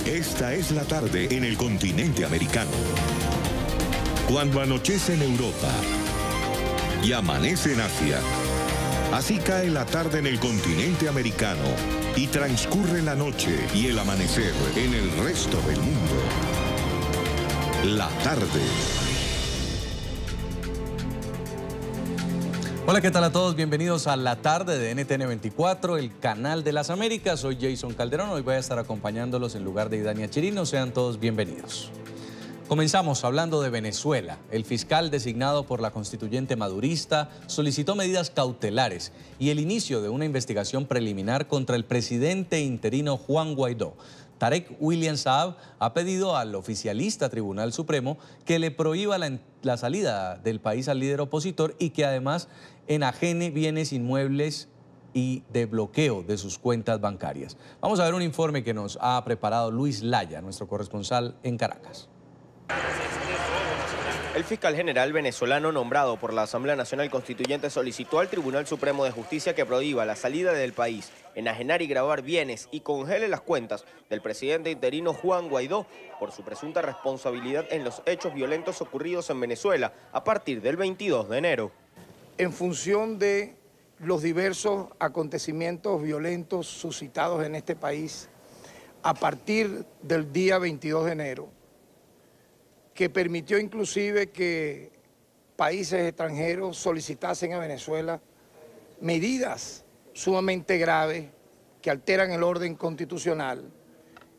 Esta es la tarde en el continente americano. Cuando anochece en Europa y amanece en Asia, así cae la tarde en el continente americano y transcurre la noche y el amanecer en el resto del mundo. La tarde. Hola, ¿qué tal a todos? Bienvenidos a La Tarde de NTN 24, el canal de las Américas. Soy Jason Calderón, hoy voy a estar acompañándolos en lugar de Idania Chirino. Sean todos bienvenidos. Comenzamos hablando de Venezuela. El fiscal designado por la constituyente madurista solicitó medidas cautelares y el inicio de una investigación preliminar contra el presidente interino Juan Guaidó. Tarek William Saab ha pedido al oficialista Tribunal Supremo que le prohíba la salida del país al líder opositor y que además enajene bienes inmuebles y de bloqueo de sus cuentas bancarias. Vamos a ver un informe que nos ha preparado Luis Laya, nuestro corresponsal en Caracas. El fiscal general venezolano nombrado por la Asamblea Nacional Constituyente solicitó al Tribunal Supremo de Justicia que prohíba la salida del país, enajenar y gravar bienes y congele las cuentas del presidente interino Juan Guaidó por su presunta responsabilidad en los hechos violentos ocurridos en Venezuela a partir del 22 de enero. En función de los diversos acontecimientos violentos suscitados en este país a partir del día 22 de enero, que permitió inclusive que países extranjeros solicitasen a Venezuela medidas sumamente graves que alteran el orden constitucional,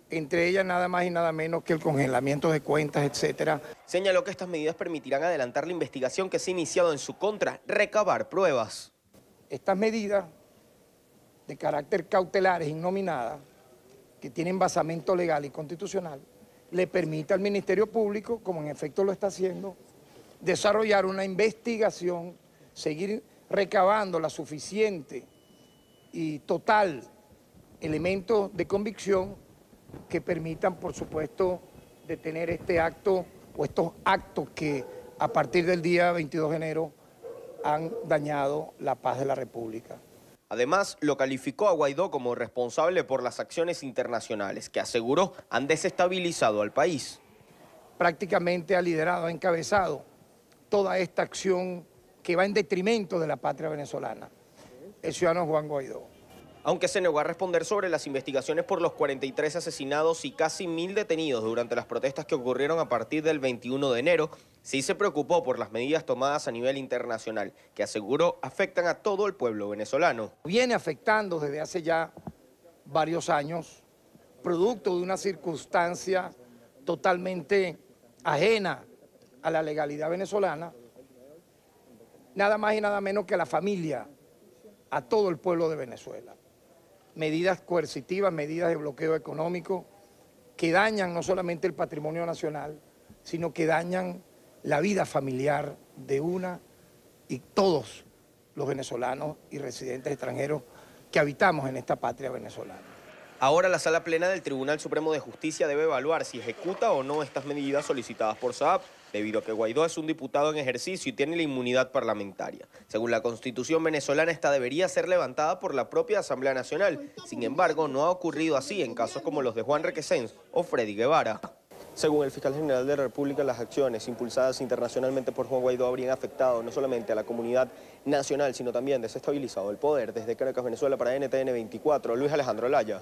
entre ellas nada más y nada menos que el congelamiento de cuentas, etcétera. Señaló que estas medidas permitirán adelantar la investigación que se ha iniciado en su contra, recabar pruebas. Estas medidas de carácter cautelar e innominadas, que tienen basamento legal y constitucional, le permite al Ministerio Público, como en efecto lo está haciendo, desarrollar una investigación, seguir recabando la suficiente y total elementos de convicción que permitan, por supuesto, detener este acto o estos actos que a partir del día 22 de enero han dañado la paz de la República. Además, lo calificó a Guaidó como responsable por las acciones internacionales que aseguró han desestabilizado al país. Prácticamente ha liderado, ha encabezado toda esta acción que va en detrimento de la patria venezolana, el ciudadano Juan Guaidó. Aunque se negó a responder sobre las investigaciones por los 43 asesinados y casi 1000 detenidos durante las protestas que ocurrieron a partir del 21 de enero, sí se preocupó por las medidas tomadas a nivel internacional, que aseguró afectan a todo el pueblo venezolano. Viene afectando desde hace ya varios años, producto de una circunstancia totalmente ajena a la legalidad venezolana, nada más y nada menos que a la familia, a todo el pueblo de Venezuela. Medidas coercitivas, medidas de bloqueo económico que dañan no solamente el patrimonio nacional, sino que dañan la vida familiar de una y todos los venezolanos y residentes extranjeros que habitamos en esta patria venezolana. Ahora la Sala Plena del Tribunal Supremo de Justicia debe evaluar si ejecuta o no estas medidas solicitadas por Saab, debido a que Guaidó es un diputado en ejercicio y tiene la inmunidad parlamentaria. Según la Constitución venezolana, esta debería ser levantada por la propia Asamblea Nacional. Sin embargo, no ha ocurrido así en casos como los de Juan Requesens o Freddy Guevara. Según el fiscal general de la República, las acciones impulsadas internacionalmente por Juan Guaidó habrían afectado no solamente a la comunidad nacional, sino también desestabilizado el poder. Desde Caracas, Venezuela, para NTN 24, Luis Alejandro Laya.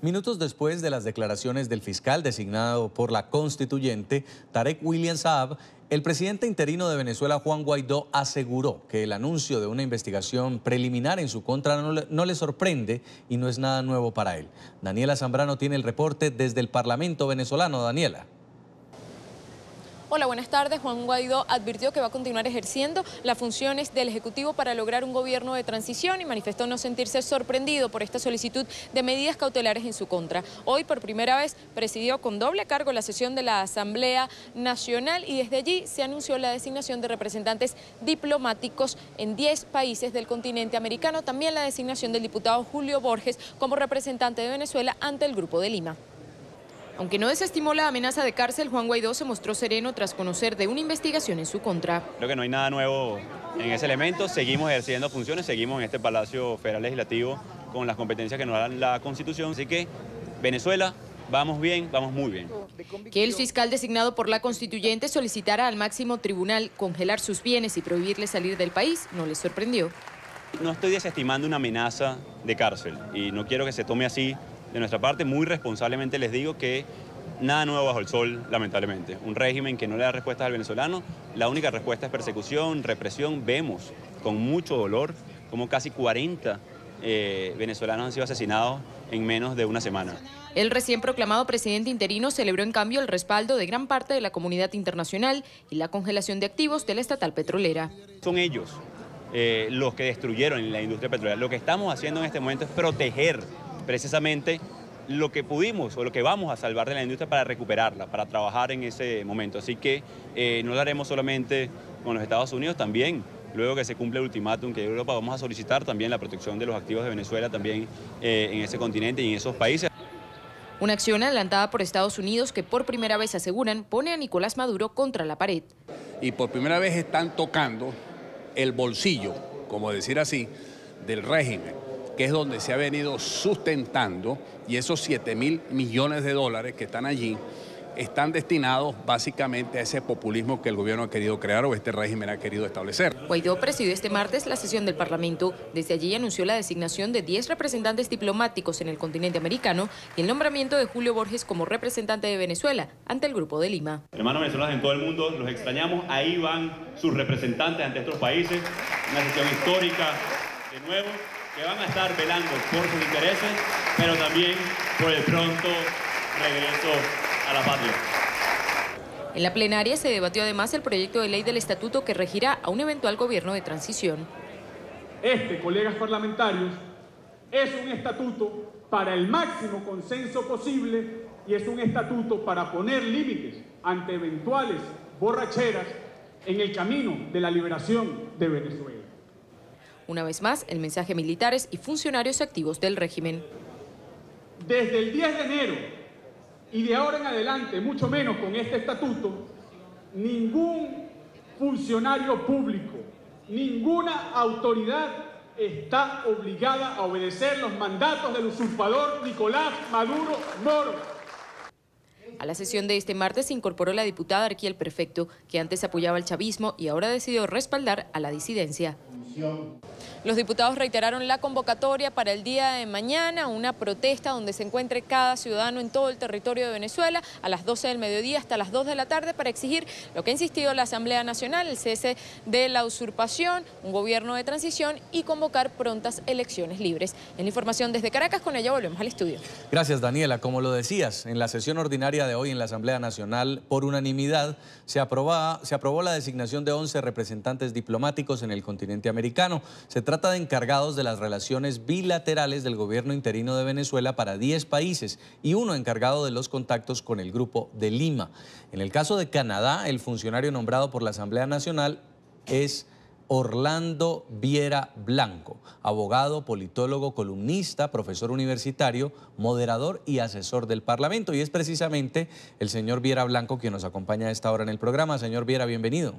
Minutos después de las declaraciones del fiscal designado por la constituyente, Tarek William Saab, el presidente interino de Venezuela, Juan Guaidó, aseguró que el anuncio de una investigación preliminar en su contra no le sorprende y no es nada nuevo para él. Daniela Zambrano tiene el reporte desde el Parlamento venezolano. Daniela. Hola, buenas tardes. Juan Guaidó advirtió que va a continuar ejerciendo las funciones del Ejecutivo para lograr un gobierno de transición y manifestó no sentirse sorprendido por esta solicitud de medidas cautelares en su contra. Hoy, por primera vez, presidió con doble cargo la sesión de la Asamblea Nacional y desde allí se anunció la designación de representantes diplomáticos en 10 países del continente americano, también la designación del diputado Julio Borges como representante de Venezuela ante el Grupo de Lima. Aunque no desestimó la amenaza de cárcel, Juan Guaidó se mostró sereno tras conocer de una investigación en su contra. Creo que no hay nada nuevo en ese elemento, seguimos ejerciendo funciones, seguimos en este Palacio Federal Legislativo con las competencias que nos da la Constitución, así que Venezuela vamos bien, vamos muy bien. Que el fiscal designado por la constituyente solicitara al máximo tribunal congelar sus bienes y prohibirle salir del país no les sorprendió. No estoy desestimando una amenaza de cárcel y no quiero que se tome así de nuestra parte. Muy responsablemente les digo que nada nuevo bajo el sol, lamentablemente. Un régimen que no le da respuestas al venezolano, la única respuesta es persecución, represión. Vemos con mucho dolor como casi 40 venezolanos han sido asesinados en menos de una semana. El recién proclamado presidente interino celebró en cambio el respaldo de gran parte de la comunidad internacional y la congelación de activos de la estatal petrolera. Son ellos los que destruyeron la industria petrolera. Lo que estamos haciendo en este momento es proteger precisamente lo que pudimos o lo que vamos a salvar de la industria para recuperarla, para trabajar en ese momento. Así que no lo haremos solamente con los Estados Unidos, también luego que se cumple el ultimátum que Europa vamos a solicitar también la protección de los activos de Venezuela también en ese continente y en esos países. Una acción adelantada por Estados Unidos que por primera vez aseguran pone a Nicolás Maduro contra la pared. Y por primera vez están tocando el bolsillo, como decir así, del régimen, que es donde se ha venido sustentando, y esos 7.000 millones de dólares que están allí están destinados básicamente a ese populismo que el gobierno ha querido crear o este régimen ha querido establecer. Guaidó presidió este martes la sesión del Parlamento. Desde allí anunció la designación de 10 representantes diplomáticos en el continente americano y el nombramiento de Julio Borges como representante de Venezuela ante el Grupo de Lima. Hermanos venezolanos en todo el mundo, los extrañamos. Ahí van sus representantes ante estos países. Una sesión histórica, de nuevo, que van a estar velando por sus intereses, pero también por el pronto regreso a la patria. En la plenaria se debatió además el proyecto de ley del estatuto que regirá a un eventual gobierno de transición. Colegas parlamentarios, es un estatuto para el máximo consenso posible y es un estatuto para poner límites ante eventuales borracheras en el camino de la liberación de Venezuela. Una vez más, el mensaje a militares y funcionarios activos del régimen. Desde el 10 de enero y de ahora en adelante, mucho menos con este estatuto, ningún funcionario público, ninguna autoridad está obligada a obedecer los mandatos del usurpador Nicolás Maduro Moro. A la sesión de este martes se incorporó la diputada Arquiel Perfecto, que antes apoyaba al chavismo y ahora decidió respaldar a la disidencia. Los diputados reiteraron la convocatoria para el día de mañana, una protesta donde se encuentre cada ciudadano en todo el territorio de Venezuela a las 12 del mediodía hasta las 2 de la tarde para exigir lo que ha insistido la Asamblea Nacional, el cese de la usurpación, un gobierno de transición y convocar prontas elecciones libres. En la información desde Caracas, con ella volvemos al estudio. Gracias, Daniela. Como lo decías, en la sesión ordinaria de hoy en la Asamblea Nacional, por unanimidad, se aprobó la designación de 11 representantes diplomáticos en el continente americano. Se trata de encargados de las relaciones bilaterales del gobierno interino de Venezuela para 10 países y uno encargado de los contactos con el Grupo de Lima. En el caso de Canadá, el funcionario nombrado por la Asamblea Nacional es Orlando Viera Blanco, abogado, politólogo, columnista, profesor universitario, moderador y asesor del Parlamento. Y es precisamente el señor Viera Blanco quien nos acompaña a esta hora en el programa. Señor Viera, bienvenido.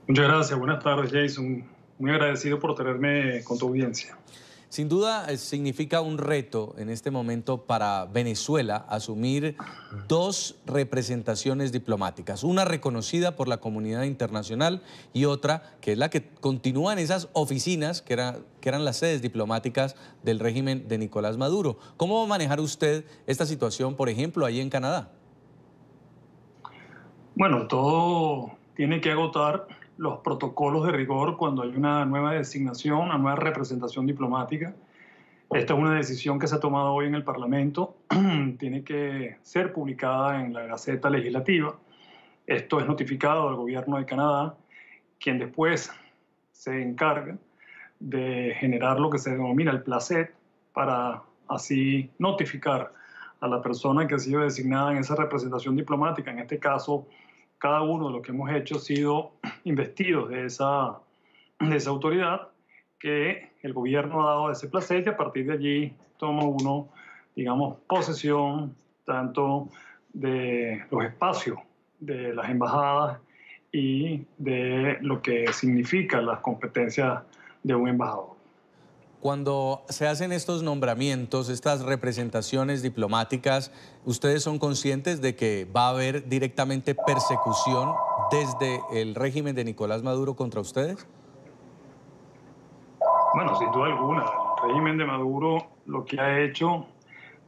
Muchas gracias. Buenas tardes, Jason. Muy agradecido por tenerme con tu audiencia. Sin duda significa un reto en este momento para Venezuela asumir 2 representaciones diplomáticas, una reconocida por la comunidad internacional y otra que es la que continúa en esas oficinas que eran las sedes diplomáticas del régimen de Nicolás Maduro. ¿Cómo va a manejar usted esta situación, por ejemplo, ahí en Canadá? Bueno, todo tiene que agotar los protocolos de rigor cuando hay una nueva designación, una nueva representación diplomática. Esta es una decisión que se ha tomado hoy en el Parlamento, tiene que ser publicada en la Gaceta Legislativa. Esto es notificado al gobierno de Canadá, quien después se encarga de generar lo que se denomina el placet para así notificar a la persona que ha sido designada en esa representación diplomática. En este caso, cada uno de los que hemos hecho ha sido investidos de esa autoridad que el gobierno ha dado ese placet y a partir de allí toma uno, digamos, posesión tanto de los espacios de las embajadas y de lo que significa las competencias de un embajador. cuando se hacen estos nombramientos, estas representaciones diplomáticas, ¿ustedes son conscientes de que va a haber directamente persecución desde el régimen de Nicolás Maduro contra ustedes? Bueno, sin duda alguna, el régimen de Maduro lo que ha hecho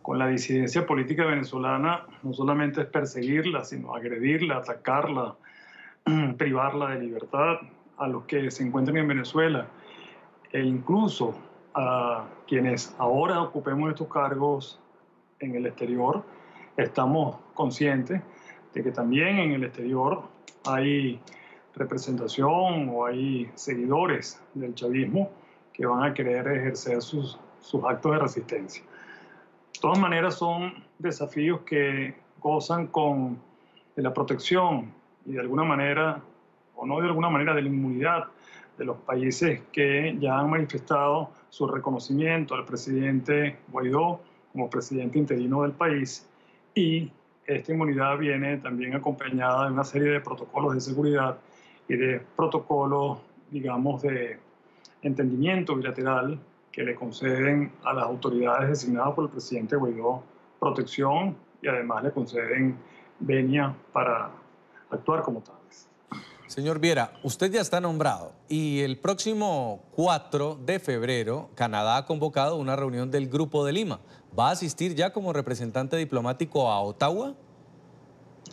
con la disidencia política venezolana no solamente es perseguirla, sino agredirla, atacarla, privarla de libertad a los que se encuentran en Venezuela e incluso a quienes ahora ocupemos estos cargos en el exterior. Estamos conscientes de que también en el exterior hay representación o hay seguidores del chavismo que van a querer ejercer sus actos de resistencia. De todas maneras, son desafíos que gozan de la protección y de alguna manera, o no de alguna manera, de la inmunidad de los países que ya han manifestado su reconocimiento al presidente Guaidó como presidente interino del país, y esta inmunidad viene también acompañada de una serie de protocolos de seguridad y de protocolos, digamos, de entendimiento bilateral que le conceden a las autoridades designadas por el presidente Guaidó protección y además le conceden venia para actuar como tales. Señor Viera, usted ya está nombrado y el próximo 4 de febrero Canadá ha convocado una reunión del Grupo de Lima. ¿Va a asistir ya como representante diplomático a Ottawa?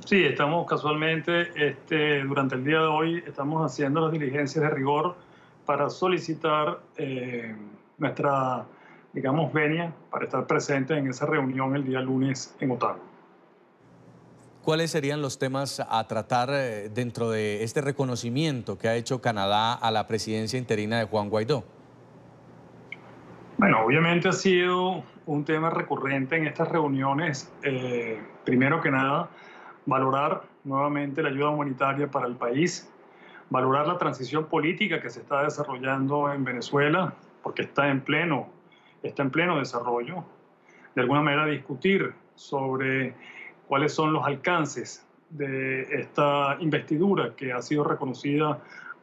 Sí, estamos casualmente, durante el día de hoy, estamos haciendo las diligencias de rigor para solicitar nuestra, digamos, venia para estar presente en esa reunión el día lunes en Ottawa. ¿Cuáles serían los temas a tratar dentro de este reconocimiento que ha hecho Canadá a la presidencia interina de Juan Guaidó? Bueno, obviamente ha sido un tema recurrente en estas reuniones. Primero que nada, valorar nuevamente la ayuda humanitaria para el país, valorar la transición política que se está desarrollando en Venezuela, porque está en pleno desarrollo. De alguna manera discutir sobre cuáles son los alcances de esta investidura que ha sido reconocida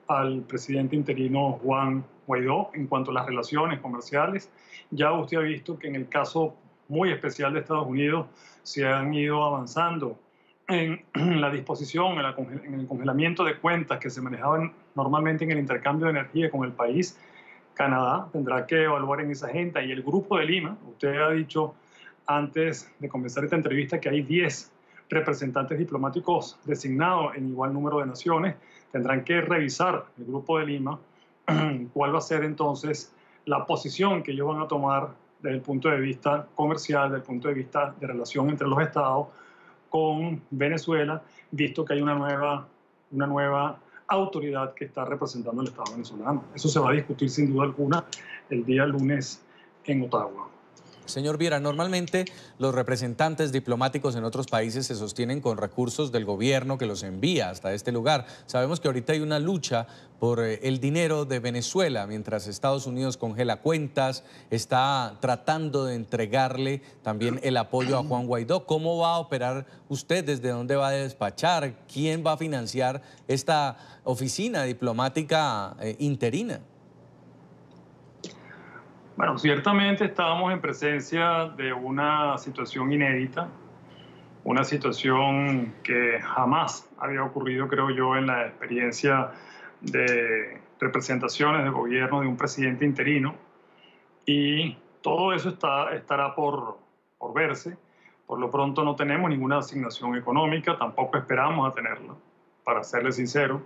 al presidente interino Juan Guaidó en cuanto a las relaciones comerciales. Ya usted ha visto que en el caso muy especial de Estados Unidos se han ido avanzando en la disposición, en el congelamiento de cuentas que se manejaban normalmente en el intercambio de energía con el país. Canadá tendrá que evaluar en esa agenda, y el Grupo de Lima, usted ha dicho antes de comenzar esta entrevista que hay 10 representantes diplomáticos designados en igual número de naciones, tendrán que revisar el Grupo de Lima cuál va a ser entonces la posición que ellos van a tomar desde el punto de vista comercial, desde el punto de vista de relación entre los estados con Venezuela, visto que hay una nueva autoridad que está representando al Estado venezolano. Eso se va a discutir sin duda alguna el día lunes en Ottawa. Señor Viera, normalmente los representantes diplomáticos en otros países se sostienen con recursos del gobierno que los envía hasta este lugar. Sabemos que ahorita hay una lucha por el dinero de Venezuela, mientras Estados Unidos congela cuentas, está tratando de entregarle también el apoyo a Juan Guaidó. ¿Cómo va a operar usted? ¿Desde dónde va a despachar? ¿Quién va a financiar esta oficina diplomática interina? Bueno, ciertamente estábamos en presencia de una situación inédita, una situación que jamás había ocurrido, creo yo, en la experiencia de representaciones de gobierno de un presidente interino, y todo eso estará por verse. Por lo pronto no tenemos ninguna asignación económica, tampoco esperamos a tenerla, para serles sincero.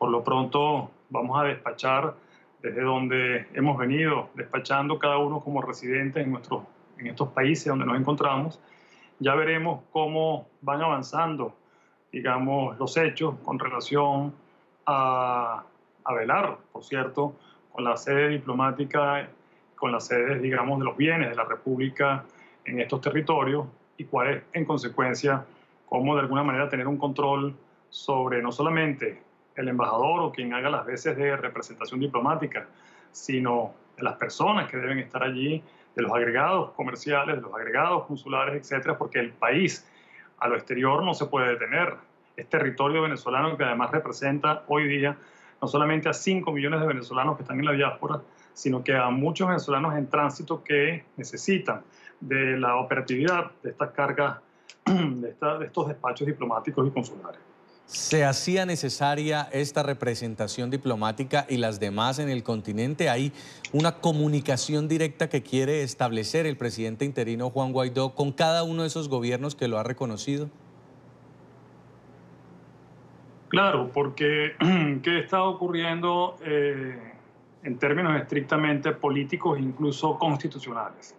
Por lo pronto vamos a despachar desde donde hemos venido despachando cada uno como residentes en estos países donde nos encontramos. Ya veremos cómo van avanzando, digamos, los hechos con relación a velar, por cierto, con la sede diplomática, con las sedes, digamos, de los bienes de la República en estos territorios, y cuál es, en consecuencia, cómo de alguna manera tener un control sobre no solamente el embajador o quien haga las veces de representación diplomática, sino de las personas que deben estar allí, de los agregados comerciales, de los agregados consulares, etcétera, porque el país a lo exterior no se puede detener. Es territorio venezolano que además representa hoy día no solamente a 5 millones de venezolanos que están en la diáspora, sino que a muchos venezolanos en tránsito que necesitan de la operatividad de estas cargas, de estos despachos diplomáticos y consulares. ¿Se hacía necesaria esta representación diplomática y las demás en el continente? ¿Hay una comunicación directa que quiere establecer el presidente interino Juan Guaidó con cada uno de esos gobiernos que lo ha reconocido? Claro, porque ¿qué está ocurriendo en términos estrictamente políticos e incluso constitucionales?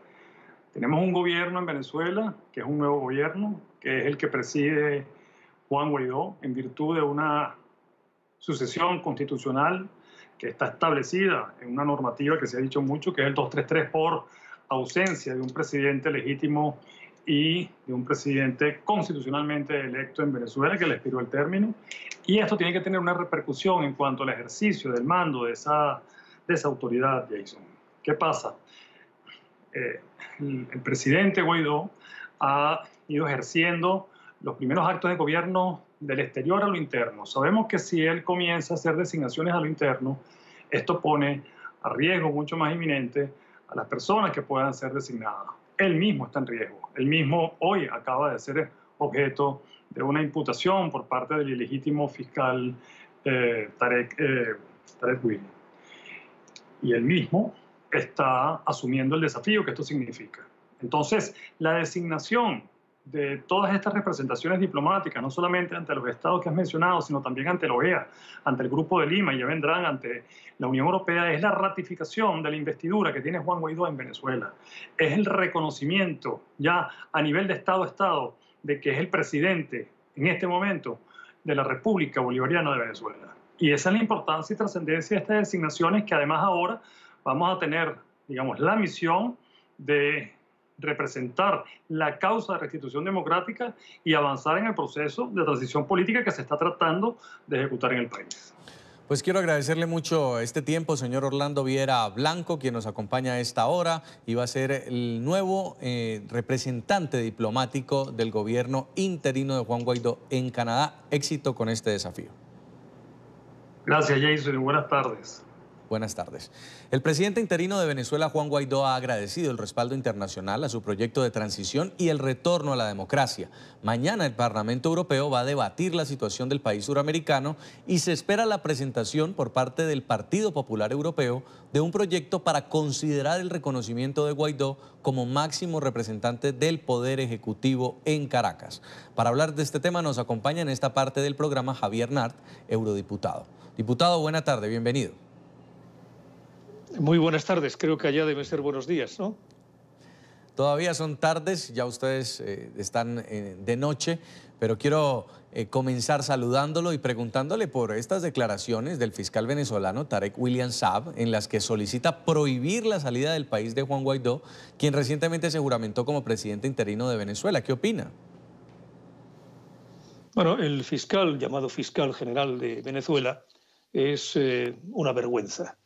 Tenemos un gobierno en Venezuela, que es un nuevo gobierno, que es el que preside Juan Guaidó, en virtud de una sucesión constitucional que está establecida en una normativa que se ha dicho mucho, que es el 233, por ausencia de un presidente legítimo y de un presidente constitucionalmente electo en Venezuela, que le expiró el término. Y esto tiene que tener una repercusión en cuanto al ejercicio del mando de esa autoridad, Jason. ¿Qué pasa? El presidente Guaidó ha ido ejerciendo los primeros actos de gobierno del exterior a lo interno. Sabemos que si él comienza a hacer designaciones a lo interno, esto pone a riesgo mucho más inminente a las personas que puedan ser designadas. Él mismo está en riesgo. Él mismo hoy acaba de ser objeto de una imputación por parte del ilegítimo fiscal Tarek Williams. Y él mismo está asumiendo el desafío que esto significa. Entonces, la designación de todas estas representaciones diplomáticas, no solamente ante los estados que has mencionado, sino también ante la OEA, ante el Grupo de Lima, y ya vendrán ante la Unión Europea, es la ratificación de la investidura que tiene Juan Guaidó en Venezuela. Es el reconocimiento ya a nivel de Estado a Estado de que es el presidente en este momento de la República Bolivariana de Venezuela. Y esa es la importancia y trascendencia de estas designaciones, que además ahora vamos a tener, digamos, la misión de representar la causa de restitución democrática y avanzar en el proceso de transición política que se está tratando de ejecutar en el país. Pues quiero agradecerle mucho este tiempo, señor Orlando Viera Blanco, quien nos acompaña a esta hora y va a ser el nuevo representante diplomático del gobierno interino de Juan Guaidó en Canadá. Éxito con este desafío. Gracias, Jason, y buenas tardes. Buenas tardes. El presidente interino de Venezuela, Juan Guaidó, ha agradecido el respaldo internacional a su proyecto de transición y el retorno a la democracia. Mañana el Parlamento Europeo va a debatir la situación del país suramericano y se espera la presentación por parte del Partido Popular Europeo de un proyecto para considerar el reconocimiento de Guaidó como máximo representante del Poder Ejecutivo en Caracas. Para hablar de este tema nos acompaña en esta parte del programa Javier Nart, eurodiputado. Diputado, buena tarde, bienvenido. Muy buenas tardes, creo que allá deben ser buenos días, ¿no? Todavía son tardes, ya ustedes están de noche, pero quiero comenzar saludándolo y preguntándole por estas declaraciones del fiscal venezolano Tarek William Saab, en las que solicita prohibir la salida del país de Juan Guaidó, quien recientemente se juramentó como presidente interino de Venezuela. ¿Qué opina? Bueno, el fiscal, llamado fiscal general de Venezuela, es una vergüenza.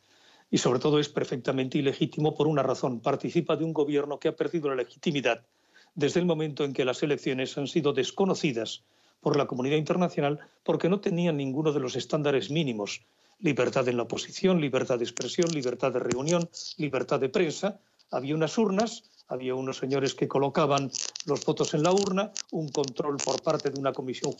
Y sobre todo es perfectamente ilegítimo por una razón. Participa de un gobierno que ha perdido la legitimidad desde el momento en que las elecciones han sido desconocidas por la comunidad internacional porque no tenían ninguno de los estándares mínimos. Libertad en la oposición, libertad de expresión, libertad de reunión, libertad de prensa. Había unas urnas, había unos señores que colocaban los votos en la urna, un control por parte de una comisión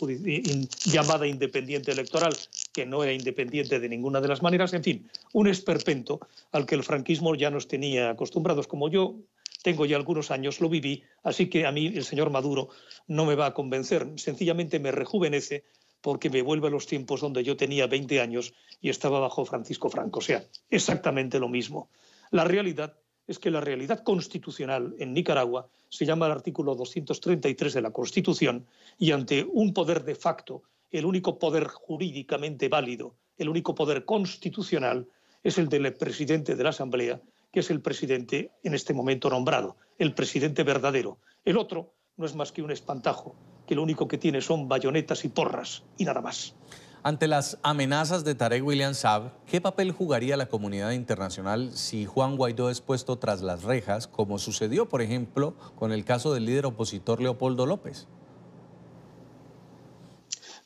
llamada independiente electoral, que no era independiente de ninguna de las maneras, en fin, un esperpento al que el franquismo ya nos tenía acostumbrados. Como yo tengo ya algunos años, lo viví, así que a mí el señor Maduro no me va a convencer, sencillamente me rejuvenece porque me vuelve a los tiempos donde yo tenía 20 años y estaba bajo Francisco Franco, o sea, exactamente lo mismo. La realidad es que la realidad constitucional en Nicaragua se llama el artículo 233 de la Constitución y ante un poder de facto, el único poder jurídicamente válido, el único poder constitucional es el del presidente de la Asamblea, que es el presidente en este momento nombrado, el presidente verdadero. El otro no es más que un espantajo, que lo único que tiene son bayonetas y porras y nada más. Ante las amenazas de Tarek William Saab, ¿qué papel jugaría la comunidad internacional si Juan Guaidó es puesto tras las rejas, como sucedió, por ejemplo, con el caso del líder opositor Leopoldo López?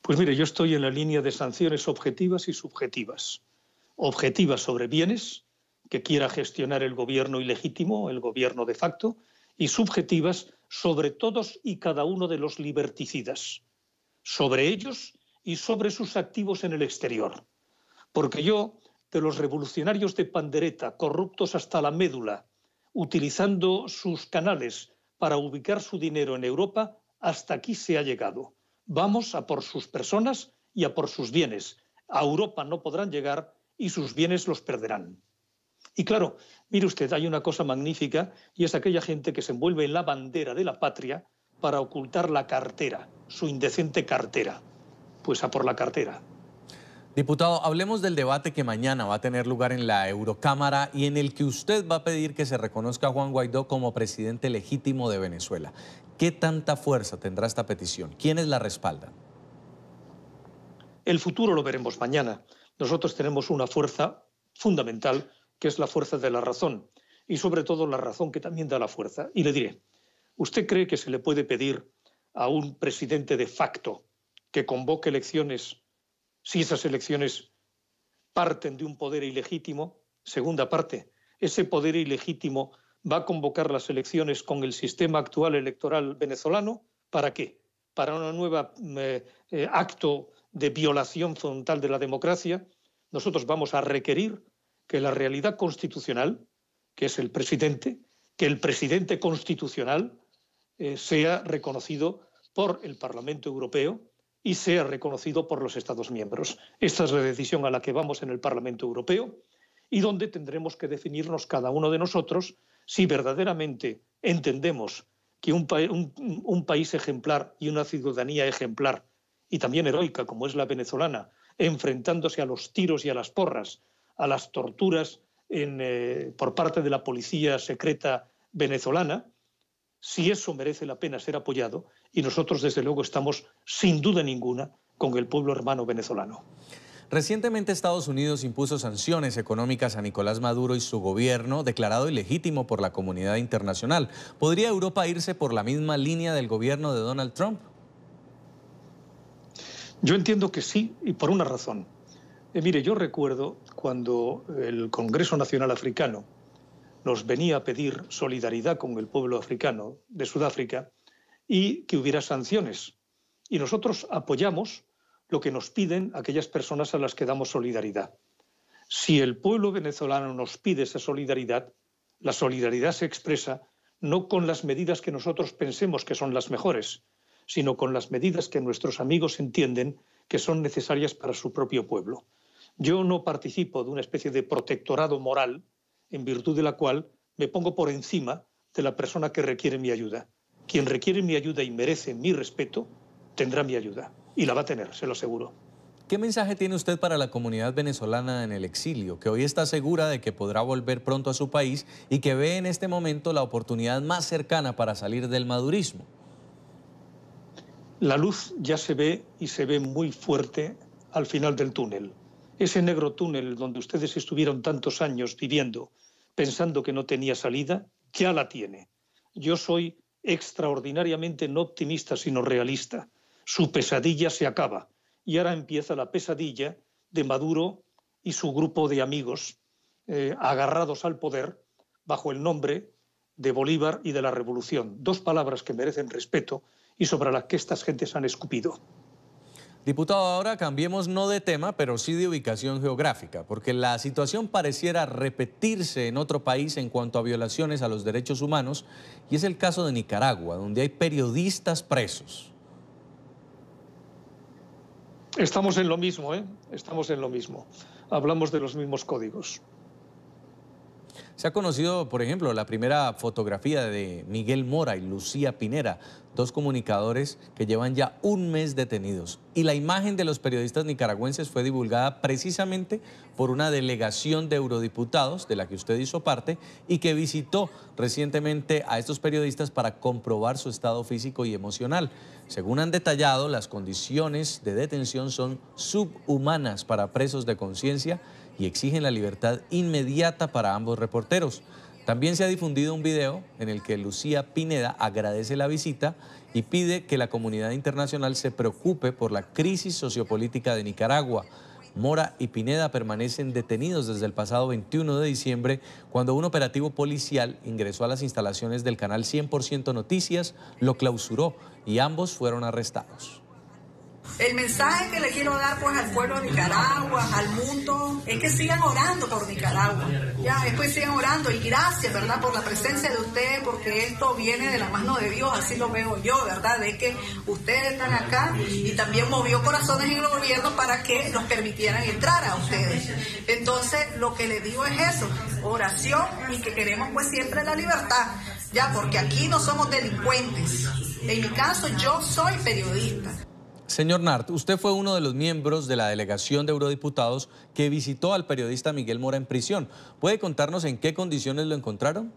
Pues mire, yo estoy en la línea de sanciones objetivas y subjetivas. Objetivas sobre bienes, que quiera gestionar el gobierno ilegítimo, el gobierno de facto, y subjetivas sobre todos y cada uno de los liberticidas, sobre ellos y sobre sus activos en el exterior. Porque yo, de los revolucionarios de pandereta, corruptos hasta la médula, utilizando sus canales para ubicar su dinero en Europa, hasta aquí se ha llegado. Vamos a por sus personas y a por sus bienes. A Europa no podrán llegar y sus bienes los perderán. Y claro, mire usted, hay una cosa magnífica y es aquella gente que se envuelve en la bandera de la patria para ocultar la cartera, su indecente cartera. Pues a por la cartera. Diputado, hablemos del debate que mañana va a tener lugar en la Eurocámara y en el que usted va a pedir que se reconozca a Juan Guaidó como presidente legítimo de Venezuela. ¿Qué tanta fuerza tendrá esta petición? ¿Quiénes la respaldan? El futuro lo veremos mañana. Nosotros tenemos una fuerza fundamental, que es la fuerza de la razón, y sobre todo la razón que también da la fuerza. Y le diré, ¿usted cree que se le puede pedir a un presidente de facto que convoque elecciones si esas elecciones parten de un poder ilegítimo? Segunda parte, ese poder ilegítimo va a convocar las elecciones con el sistema actual electoral venezolano. ¿Para qué? ¿Para una nueva acto de violación frontal de la democracia? Nosotros vamos a requerir que la realidad constitucional, que es el presidente, que el presidente constitucional sea reconocido por el Parlamento Europeo y sea reconocido por los Estados miembros. Esta es la decisión a la que vamos en el Parlamento Europeo y donde tendremos que definirnos cada uno de nosotros si verdaderamente entendemos que un país ejemplar y una ciudadanía ejemplar y también heroica como es la venezolana, enfrentándose a los tiros y a las porras, a las torturas por parte de la policía secreta venezolana, si eso merece la pena ser apoyado, y nosotros desde luego estamos sin duda ninguna con el pueblo hermano venezolano. Recientemente Estados Unidos impuso sanciones económicas a Nicolás Maduro y su gobierno, declarado ilegítimo por la comunidad internacional. ¿Podría Europa irse por la misma línea del gobierno de Donald Trump? Yo entiendo que sí, y por una razón. Mire, yo recuerdo cuando el Congreso Nacional Africano nos venía a pedir solidaridad con el pueblo africano de Sudáfrica y que hubiera sanciones. Y nosotros apoyamos lo que nos piden aquellas personas a las que damos solidaridad. Si el pueblo venezolano nos pide esa solidaridad, la solidaridad se expresa no con las medidas que nosotros pensemos que son las mejores, sino con las medidas que nuestros amigos entienden que son necesarias para su propio pueblo. Yo no participo de una especie de protectorado moral en virtud de la cual me pongo por encima de la persona que requiere mi ayuda. Quien requiere mi ayuda y merece mi respeto, tendrá mi ayuda. Y la va a tener, se lo aseguro. ¿Qué mensaje tiene usted para la comunidad venezolana en el exilio, que hoy está segura de que podrá volver pronto a su país y que ve en este momento la oportunidad más cercana para salir del madurismo? La luz ya se ve y se ve muy fuerte al final del túnel. Ese negro túnel donde ustedes estuvieron tantos años viviendo, pensando que no tenía salida, ya la tiene. Yo soy extraordinariamente no optimista, sino realista. Su pesadilla se acaba y ahora empieza la pesadilla de Maduro y su grupo de amigos agarrados al poder bajo el nombre de Bolívar y de la Revolución. Dos palabras que merecen respeto y sobre las que estas gentes han escupido. Diputado, ahora cambiemos no de tema, pero sí de ubicación geográfica, porque la situación pareciera repetirse en otro país en cuanto a violaciones a los derechos humanos, y es el caso de Nicaragua, donde hay periodistas presos. Estamos en lo mismo, ¿eh? Estamos en lo mismo. Hablamos de los mismos códigos. Se ha conocido, por ejemplo, la primera fotografía de Miguel Mora y Lucía Pinera, dos comunicadores que llevan ya un mes detenidos. Y la imagen de los periodistas nicaragüenses fue divulgada precisamente por una delegación de eurodiputados, de la que usted hizo parte, y que visitó recientemente a estos periodistas para comprobar su estado físico y emocional. Según han detallado, las condiciones de detención son subhumanas para presos de conciencia y exigen la libertad inmediata para ambos reporteros. También se ha difundido un video en el que Lucía Pineda agradece la visita y pide que la comunidad internacional se preocupe por la crisis sociopolítica de Nicaragua. Mora y Pineda permanecen detenidos desde el pasado 21 de diciembre, cuando un operativo policial ingresó a las instalaciones del canal 100% Noticias, lo clausuró y ambos fueron arrestados. El mensaje que le quiero dar pues al pueblo de Nicaragua, al mundo, es que sigan orando por Nicaragua. Ya, después sigan orando y gracias, ¿verdad?, por la presencia de ustedes, porque esto viene de la mano de Dios, así lo veo yo, ¿verdad?, de que ustedes están acá y también movió corazones en el gobierno para que nos permitieran entrar a ustedes. Entonces, lo que les digo es eso, oración, y que queremos pues siempre la libertad, ya, porque aquí no somos delincuentes. En mi caso, yo soy periodista. Señor Nart, usted fue uno de los miembros de la delegación de eurodiputados que visitó al periodista Miguel Mora en prisión. ¿Puede contarnos en qué condiciones lo encontraron?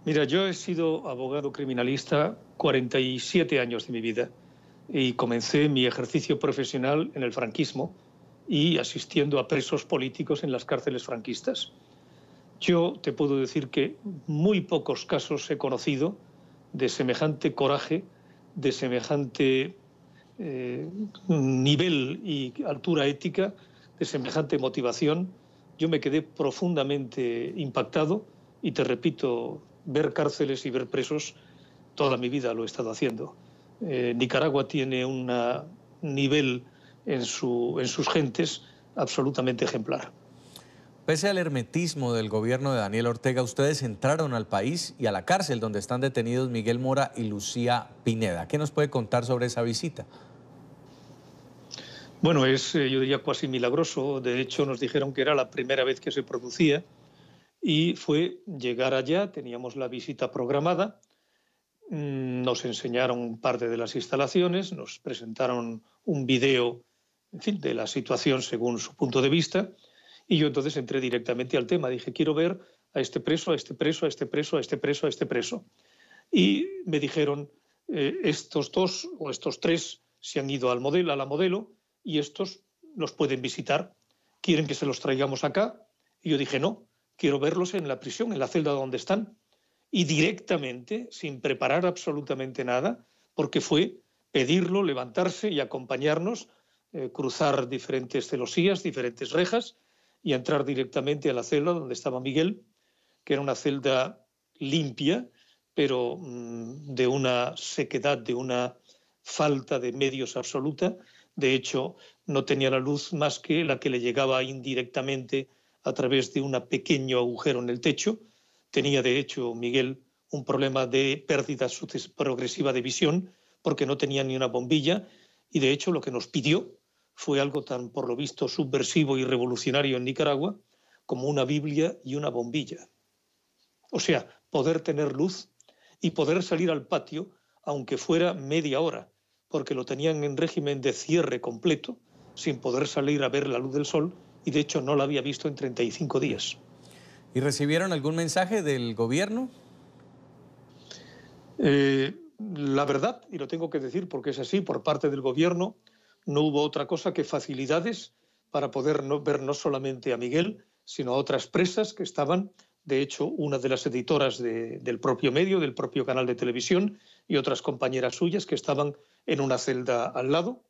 Mira, yo he sido abogado criminalista 47 años de mi vida y comencé mi ejercicio profesional en el franquismo y asistiendo a presos políticos en las cárceles franquistas. Yo te puedo decir que muy pocos casos he conocido de semejante coraje, de semejante nivel y altura ética, de semejante motivación. Yo me quedé profundamente impactado y te repito, ver cárceles y ver presos, toda mi vida lo he estado haciendo. Nicaragua tiene un nivel en sus gentes absolutamente ejemplar. Pese al hermetismo del gobierno de Daniel Ortega, ustedes entraron al país y a la cárcel donde están detenidos Miguel Mora y Lucía Pineda. ¿Qué nos puede contar sobre esa visita? Bueno, es, yo diría, cuasi milagroso. De hecho, nos dijeron que era la primera vez que se producía y fue llegar allá, teníamos la visita programada, nos enseñaron parte de las instalaciones, nos presentaron un video, en fin, de la situación según su punto de vista, y yo entonces entré directamente al tema. Dije, quiero ver a este preso, a este preso, a este preso, a este preso, a este preso. Y me dijeron, estos dos o estos tres se han ido a la modelo, y estos los pueden visitar. ¿Quieren que se los traigamos acá? Y yo dije, no, quiero verlos en la prisión, en la celda donde están. Y directamente, sin preparar absolutamente nada, porque fue pedirlo, levantarse y acompañarnos, cruzar diferentes celosías, diferentes rejas, y entrar directamente a la celda donde estaba Miguel, que era una celda limpia, pero de una sequedad, de una falta de medios absoluta. De hecho, no tenía la luz más que la que le llegaba indirectamente a través de un pequeño agujero en el techo. Tenía, de hecho, Miguel, un problema de pérdida progresiva de visión porque no tenía ni una bombilla y, de hecho, lo que nos pidió fue algo tan, por lo visto, subversivo y revolucionario en Nicaragua como una Biblia y una bombilla. O sea, poder tener luz y poder salir al patio, aunque fuera media hora, porque lo tenían en régimen de cierre completo, sin poder salir a ver la luz del sol, y de hecho no la había visto en 35 días. ¿Y recibieron algún mensaje del gobierno? La verdad, y lo tengo que decir porque es así, por parte del gobierno no hubo otra cosa que facilidades para poder ver no solamente a Miguel, sino a otras presas que estaban, de hecho, una de las editoras del propio medio, del propio canal de televisión, y otras compañeras suyas que estaban en una celda al lado.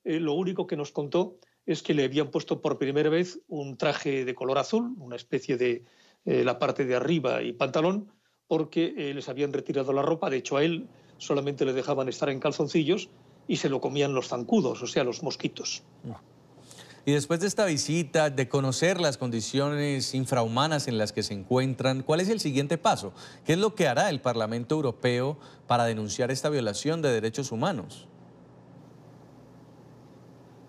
Lo único que nos contó es que le habían puesto por primera vez un traje de color azul, una especie de la parte de arriba y pantalón, porque les habían retirado la ropa. De hecho, a él solamente le dejaban estar en calzoncillos y se lo comían los zancudos, o sea, los mosquitos. Y después de esta visita, de conocer las condiciones infrahumanas en las que se encuentran, ¿cuál es el siguiente paso? ¿Qué es lo que hará el Parlamento Europeo para denunciar esta violación de derechos humanos?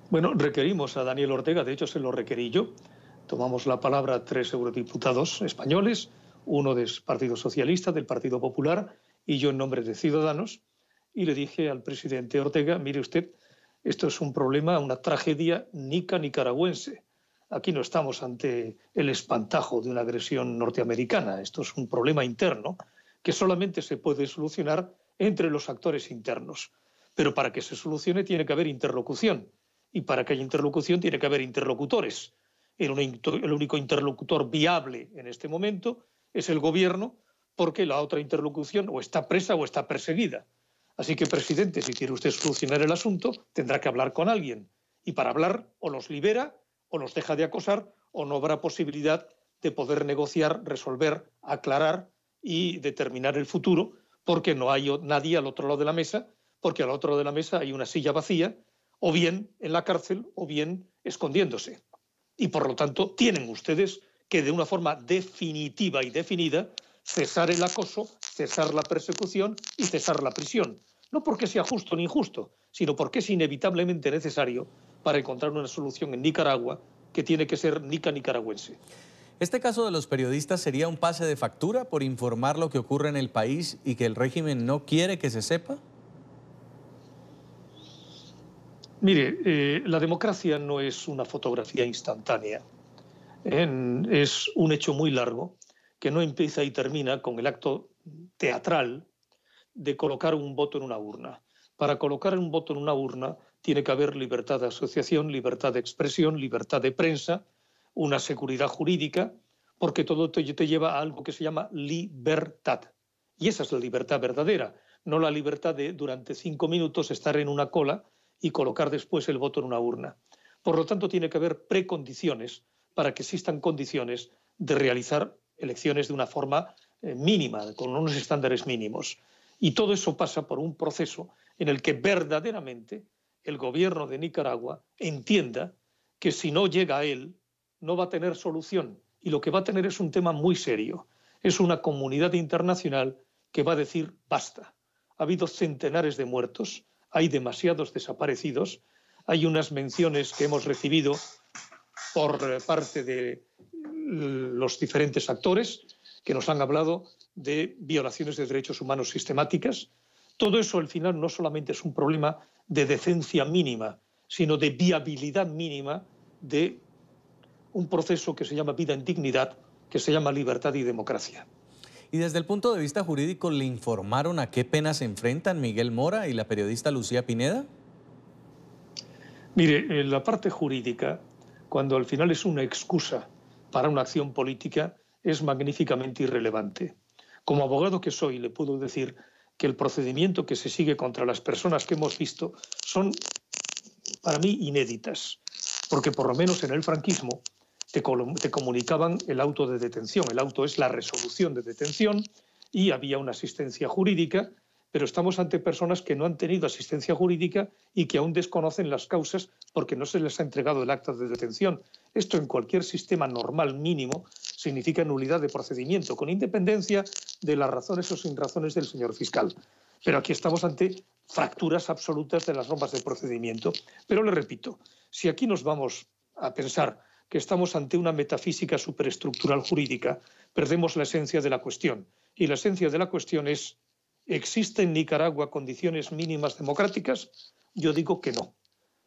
Bueno, requerimos a Daniel Ortega, de hecho se lo requerí yo. Tomamos la palabra a 3 eurodiputados españoles, uno del Partido Socialista, del Partido Popular, y yo en nombre de Ciudadanos, y le dije al presidente Ortega, mire usted, esto es un problema, una tragedia nicaragüense. Aquí no estamos ante el espantajo de una agresión norteamericana. Esto es un problema interno que solamente se puede solucionar entre los actores internos. Pero para que se solucione tiene que haber interlocución. Y para que haya interlocución tiene que haber interlocutores. El único interlocutor viable en este momento es el gobierno, porque la otra interlocución o está presa o está perseguida. Así que, presidente, si quiere usted solucionar el asunto, tendrá que hablar con alguien. Y para hablar o los libera o los deja de acosar o no habrá posibilidad de poder negociar, resolver, aclarar y determinar el futuro, porque no hay nadie al otro lado de la mesa, porque al otro lado de la mesa hay una silla vacía, o bien en la cárcel o bien escondiéndose. Y por lo tanto tienen ustedes que de una forma definitiva y definida cesar el acoso, cesar la persecución y cesar la prisión. No porque sea justo ni injusto, sino porque es inevitablemente necesario para encontrar una solución en Nicaragua que tiene que ser nicaragüense. ¿Este caso de los periodistas sería un pase de factura por informar lo que ocurre en el país y que el régimen no quiere que se sepa? Mire, la democracia no es una fotografía instantánea. Es un hecho muy largo que no empieza y termina con el acto teatral de colocar un voto en una urna. Para colocar un voto en una urna tiene que haber libertad de asociación, libertad de expresión, libertad de prensa, una seguridad jurídica, porque todo te lleva a algo que se llama libertad. Y esa es la libertad verdadera, no la libertad de durante 5 minutos estar en una cola y colocar después el voto en una urna. Por lo tanto, tiene que haber precondiciones para que existan condiciones de realizar elecciones de una forma mínima, con unos estándares mínimos. Y todo eso pasa por un proceso en el que verdaderamente el gobierno de Nicaragua entienda que si no llega a él, no va a tener solución. Y lo que va a tener es un tema muy serio. Es una comunidad internacional que va a decir basta. Ha habido centenares de muertos, hay demasiados desaparecidos, hay unas menciones que hemos recibido por parte de los diferentes actores que nos han hablado de violaciones de derechos humanos sistemáticas. Todo eso al final no solamente es un problema de decencia mínima, sino de viabilidad mínima de un proceso que se llama vida en dignidad, que se llama libertad y democracia. Y desde el punto de vista jurídico, ¿le informaron a qué penas se enfrentan Miguel Mora y la periodista Lucía Pineda? Mire, en la parte jurídica, cuando al final es una excusa para una acción política, es magníficamente irrelevante. Como abogado que soy, le puedo decir que el procedimiento que se sigue contra las personas que hemos visto son, para mí, inéditas, porque por lo menos en el franquismo te comunicaban el auto de detención. El auto es la resolución de detención y había una asistencia jurídica, pero estamos ante personas que no han tenido asistencia jurídica y que aún desconocen las causas porque no se les ha entregado el acta de detención. Esto en cualquier sistema normal mínimo significa nulidad de procedimiento, con independencia de las razones o sin razones del señor fiscal. Pero aquí estamos ante fracturas absolutas de las normas de procedimiento. Pero le repito, si aquí nos vamos a pensar que estamos ante una metafísica superestructural jurídica, perdemos la esencia de la cuestión. Y la esencia de la cuestión es, ¿existen en Nicaragua condiciones mínimas democráticas? Yo digo que no.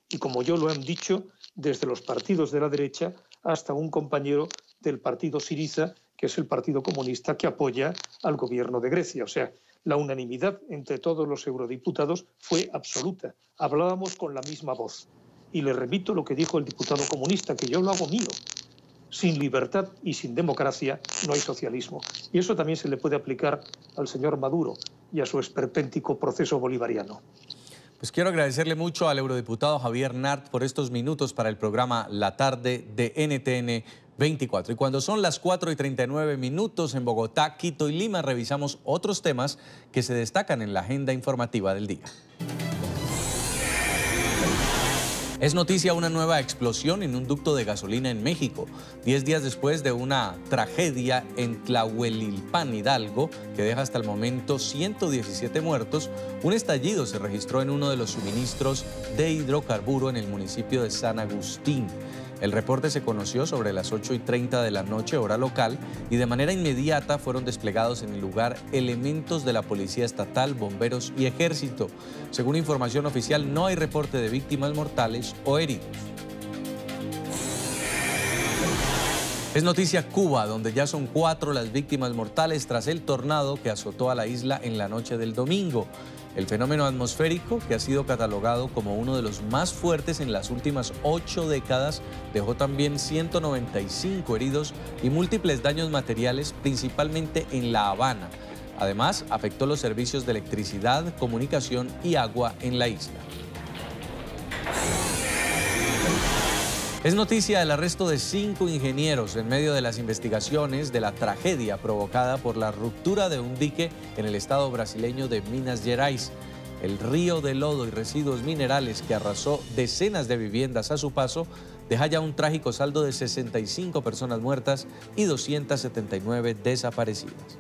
Y como yo lo han dicho, desde los partidos de la derecha hasta un compañero del partido Syriza, que es el partido comunista que apoya al gobierno de Grecia. O sea, la unanimidad entre todos los eurodiputados fue absoluta. Hablábamos con la misma voz. Y le repito lo que dijo el diputado comunista, que yo lo hago mío. Sin libertad y sin democracia no hay socialismo. Y eso también se le puede aplicar al señor Maduro y a su esperpéntico proceso bolivariano. Pues quiero agradecerle mucho al eurodiputado Javier Nart por estos minutos para el programa La Tarde de NTN 24. Y cuando son las 4:39 en Bogotá, Quito y Lima, revisamos otros temas que se destacan en la agenda informativa del día. Es noticia una nueva explosión en un ducto de gasolina en México, 10 días después de una tragedia en Tlahuelilpan, Hidalgo, que deja hasta el momento 117 muertos. Un estallido se registró en uno de los suministros de hidrocarburo en el municipio de San Agustín. El reporte se conoció sobre las 8:30 de la noche, hora local, y de manera inmediata fueron desplegados en el lugar elementos de la Policía Estatal, bomberos y ejército. Según información oficial, no hay reporte de víctimas mortales o heridos. Es noticia Cuba, donde ya son 4 las víctimas mortales tras el tornado que azotó a la isla en la noche del domingo. El fenómeno atmosférico, que ha sido catalogado como uno de los más fuertes en las últimas 8 décadas, dejó también 195 heridos y múltiples daños materiales, principalmente en La Habana. Además, afectó los servicios de electricidad, comunicación y agua en la isla. Es noticia el arresto de 5 ingenieros en medio de las investigaciones de la tragedia provocada por la ruptura de un dique en el estado brasileño de Minas Gerais. El río de lodo y residuos minerales que arrasó decenas de viviendas a su paso deja ya un trágico saldo de 65 personas muertas y 279 desaparecidas.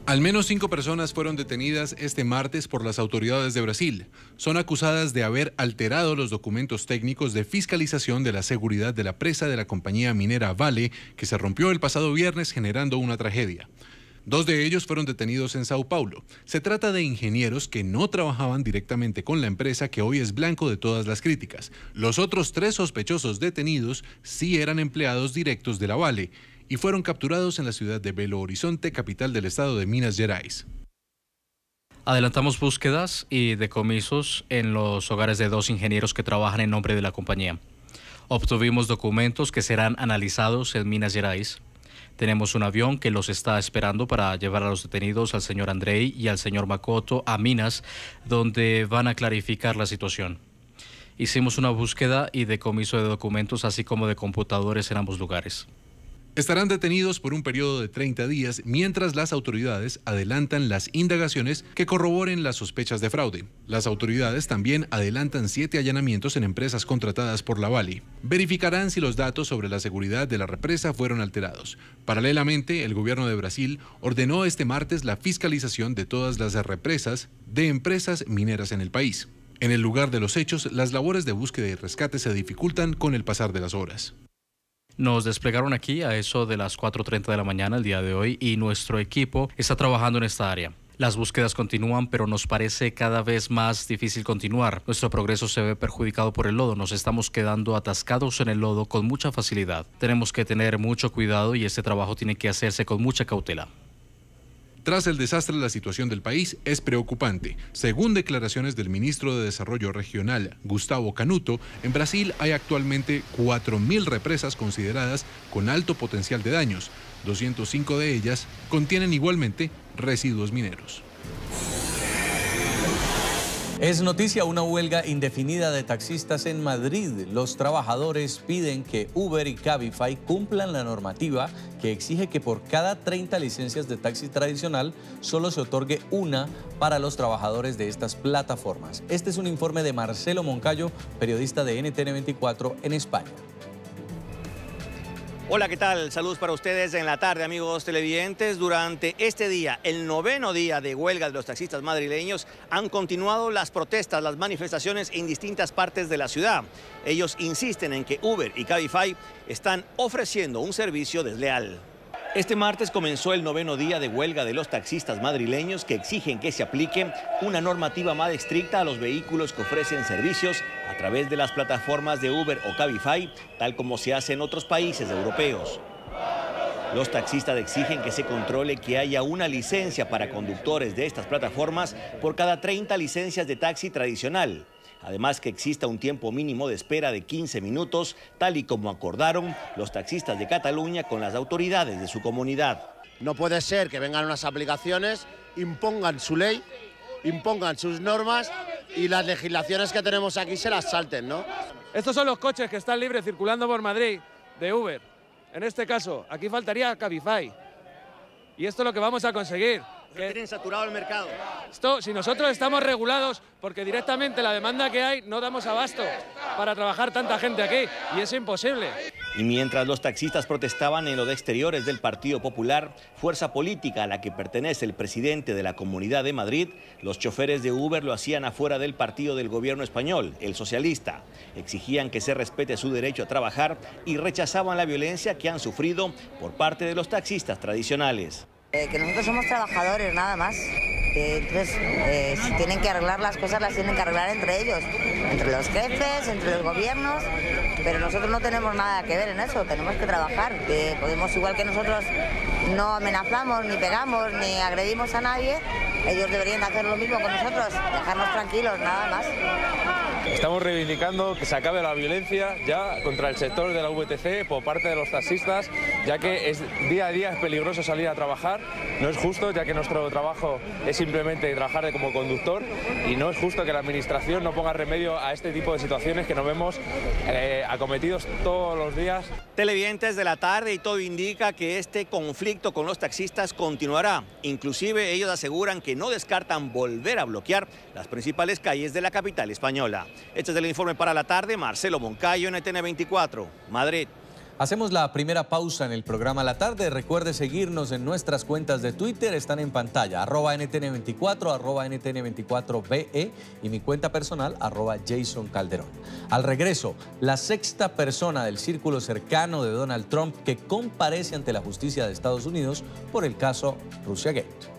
Al menos 5 personas fueron detenidas este martes por las autoridades de Brasil. Son acusadas de haber alterado los documentos técnicos de fiscalización de la seguridad de la presa de la compañía minera Vale, que se rompió el pasado viernes generando una tragedia. 2 de ellos fueron detenidos en Sao Paulo. Se trata de ingenieros que no trabajaban directamente con la empresa, que hoy es blanco de todas las críticas. Los otros 3 sospechosos detenidos sí eran empleados directos de la Vale y fueron capturados en la ciudad de Belo Horizonte, capital del estado de Minas Gerais. Adelantamos búsquedas y decomisos en los hogares de 2 ingenieros que trabajan en nombre de la compañía. Obtuvimos documentos que serán analizados en Minas Gerais. Tenemos un avión que los está esperando para llevar a los detenidos, al señor Andrei y al señor Makoto, a Minas, donde van a clarificar la situación. Hicimos una búsqueda y decomiso de documentos, así como de computadores en ambos lugares. Estarán detenidos por un periodo de 30 días mientras las autoridades adelantan las indagaciones que corroboren las sospechas de fraude. Las autoridades también adelantan 7 allanamientos en empresas contratadas por la Vale. Verificarán si los datos sobre la seguridad de la represa fueron alterados. Paralelamente, el gobierno de Brasil ordenó este martes la fiscalización de todas las represas de empresas mineras en el país. En el lugar de los hechos, las labores de búsqueda y rescate se dificultan con el pasar de las horas. Nos desplegaron aquí a eso de las 4:30 de la mañana el día de hoy y nuestro equipo está trabajando en esta área. Las búsquedas continúan, pero nos parece cada vez más difícil continuar. Nuestro progreso se ve perjudicado por el lodo. Nos estamos quedando atascados en el lodo con mucha facilidad. Tenemos que tener mucho cuidado y este trabajo tiene que hacerse con mucha cautela. Tras el desastre, la situación del país es preocupante. Según declaraciones del ministro de Desarrollo Regional, Gustavo Canuto, en Brasil hay actualmente 4.000 represas consideradas con alto potencial de daños. 205 de ellas contienen igualmente residuos mineros. Es noticia una huelga indefinida de taxistas en Madrid. Los trabajadores piden que Uber y Cabify cumplan la normativa que exige que por cada 30 licencias de taxi tradicional solo se otorgue una para los trabajadores de estas plataformas. Este es un informe de Marcelo Moncayo, periodista de NTN 24 en España. Hola, ¿qué tal? Saludos para ustedes en la tarde, amigos televidentes. Durante este día, el 9º día de huelga de los taxistas madrileños, han continuado las protestas, las manifestaciones en distintas partes de la ciudad. Ellos insisten en que Uber y Cabify están ofreciendo un servicio desleal. Este martes comenzó el 9º día de huelga de los taxistas madrileños, que exigen que se aplique una normativa más estricta a los vehículos que ofrecen servicios a través de las plataformas de Uber o Cabify, tal como se hace en otros países europeos. Los taxistas exigen que se controle que haya una licencia para conductores de estas plataformas por cada 30 licencias de taxi tradicional. Además, que exista un tiempo mínimo de espera de 15 minutos, tal y como acordaron los taxistas de Cataluña con las autoridades de su comunidad. No puede ser que vengan unas aplicaciones, impongan su ley, impongan sus normas y las legislaciones que tenemos aquí se las salten, ¿no? Estos son los coches que están libres circulando por Madrid de Uber. En este caso, aquí faltaría Cabify. Y esto es lo que vamos a conseguir. Que tienen saturado el mercado. Si nosotros estamos regulados, porque directamente la demanda que hay no damos abasto para trabajar tanta gente aquí, y es imposible. Y mientras los taxistas protestaban en los exteriores del Partido Popular, fuerza política a la que pertenece el presidente de la Comunidad de Madrid, los choferes de Uber lo hacían afuera del partido del gobierno español, el socialista. Exigían que se respete su derecho a trabajar y rechazaban la violencia que han sufrido por parte de los taxistas tradicionales. Que nosotros somos trabajadores, nada más. Entonces, si tienen que arreglar las cosas, las tienen que arreglar entre ellos, entre los jefes, entre los gobiernos, pero nosotros no tenemos nada que ver en eso, tenemos que trabajar. Podemos, igual que nosotros no amenazamos, ni pegamos, ni agredimos a nadie, ellos deberían hacer lo mismo con nosotros, dejarnos tranquilos, nada más. Estamos reivindicando que se acabe la violencia ya contra el sector de la VTC por parte de los taxistas ya que día a día es peligroso salir a trabajar. No es justo, ya que nuestro trabajo es simplemente trabajar como conductor, y no es justo que la administración no ponga remedio a este tipo de situaciones que nos vemos acometidos todos los días. Televidentes de la tarde, y todo indica que este conflicto con los taxistas continuará. Inclusive ellos aseguran que no descartan volver a bloquear las principales calles de la capital española. Este es el informe para la tarde. Marcelo Moncayo, NTN 24, Madrid. Hacemos la primera pausa en el programa La Tarde. Recuerde seguirnos en nuestras cuentas de Twitter, están en pantalla, @NTN24, @NTN24BE y mi cuenta personal, @Jason Calderón. Al regreso, la sexta persona del círculo cercano de Donald Trump que comparece ante la justicia de Estados Unidos por el caso Russiagate.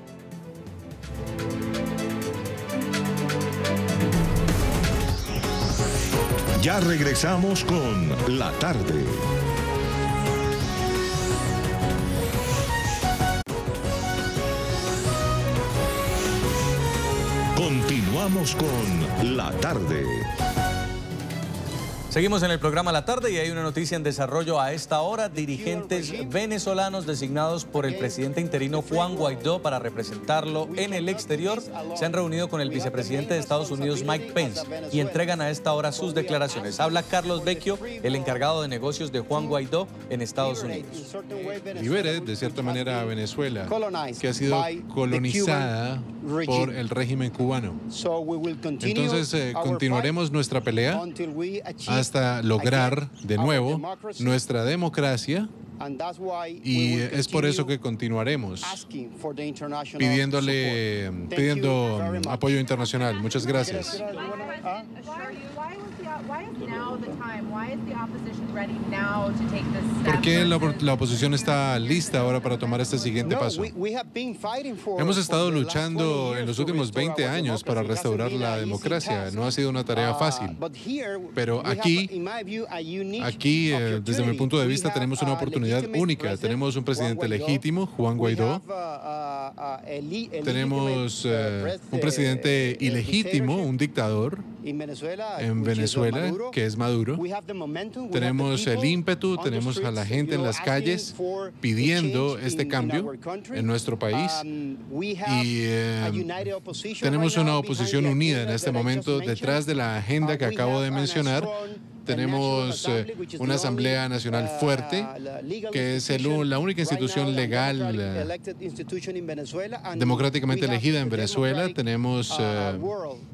Ya regresamos con La Tarde. Continuamos con La Tarde. Seguimos en el programa La Tarde y hay una noticia en desarrollo a esta hora. Dirigentes venezolanos designados por el presidente interino Juan Guaidó para representarlo en el exterior se han reunido con el vicepresidente de Estados Unidos Mike Pence y entregan a esta hora sus declaraciones. Habla Carlos Vecchio, el encargado de negocios de Juan Guaidó en Estados Unidos. Libere de cierta manera a Venezuela, que ha sido colonizada por el régimen cubano. Entonces continuaremos nuestra pelea hasta lograr de nuevo nuestra democracia, y es por eso que continuaremos pidiendo apoyo internacional. Muchas gracias. ¿Por qué la oposición está lista ahora para tomar este siguiente paso? Hemos estado luchando en los últimos 20 años para restaurar la democracia. No ha sido una tarea fácil. Pero aquí, desde mi punto de vista, tenemos una oportunidad única. Tenemos un presidente legítimo, Juan Guaidó. Tenemos un presidente ilegítimo, un dictador en Venezuela, que es Maduro. Tenemos el ímpetu, tenemos a la gente en las calles pidiendo este cambio en nuestro país, y tenemos una oposición unida en este momento detrás de la agenda que acabo de mencionar. Tenemos una Asamblea Nacional fuerte, que es la única institución legal democráticamente elegida en Venezuela. Tenemos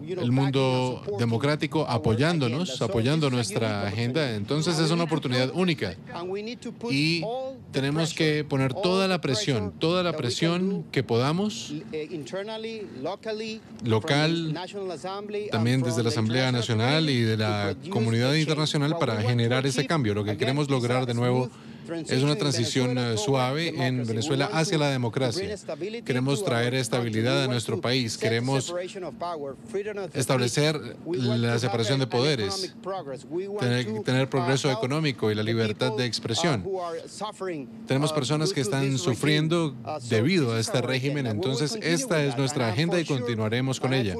el mundo democrático apoyándonos, apoyando nuestra agenda. Entonces es una oportunidad única. Y tenemos que poner toda la presión que podamos, local, también desde la Asamblea Nacional y de la comunidad internacional, para generar ese cambio. Lo que queremos lograr de nuevo es una transición suave en Venezuela hacia la democracia. Queremos traer estabilidad a nuestro país. Queremos establecer la separación de poderes, tener progreso económico y la libertad de expresión. Tenemos personas que están sufriendo debido a este régimen. Entonces, esta es nuestra agenda y continuaremos con ella.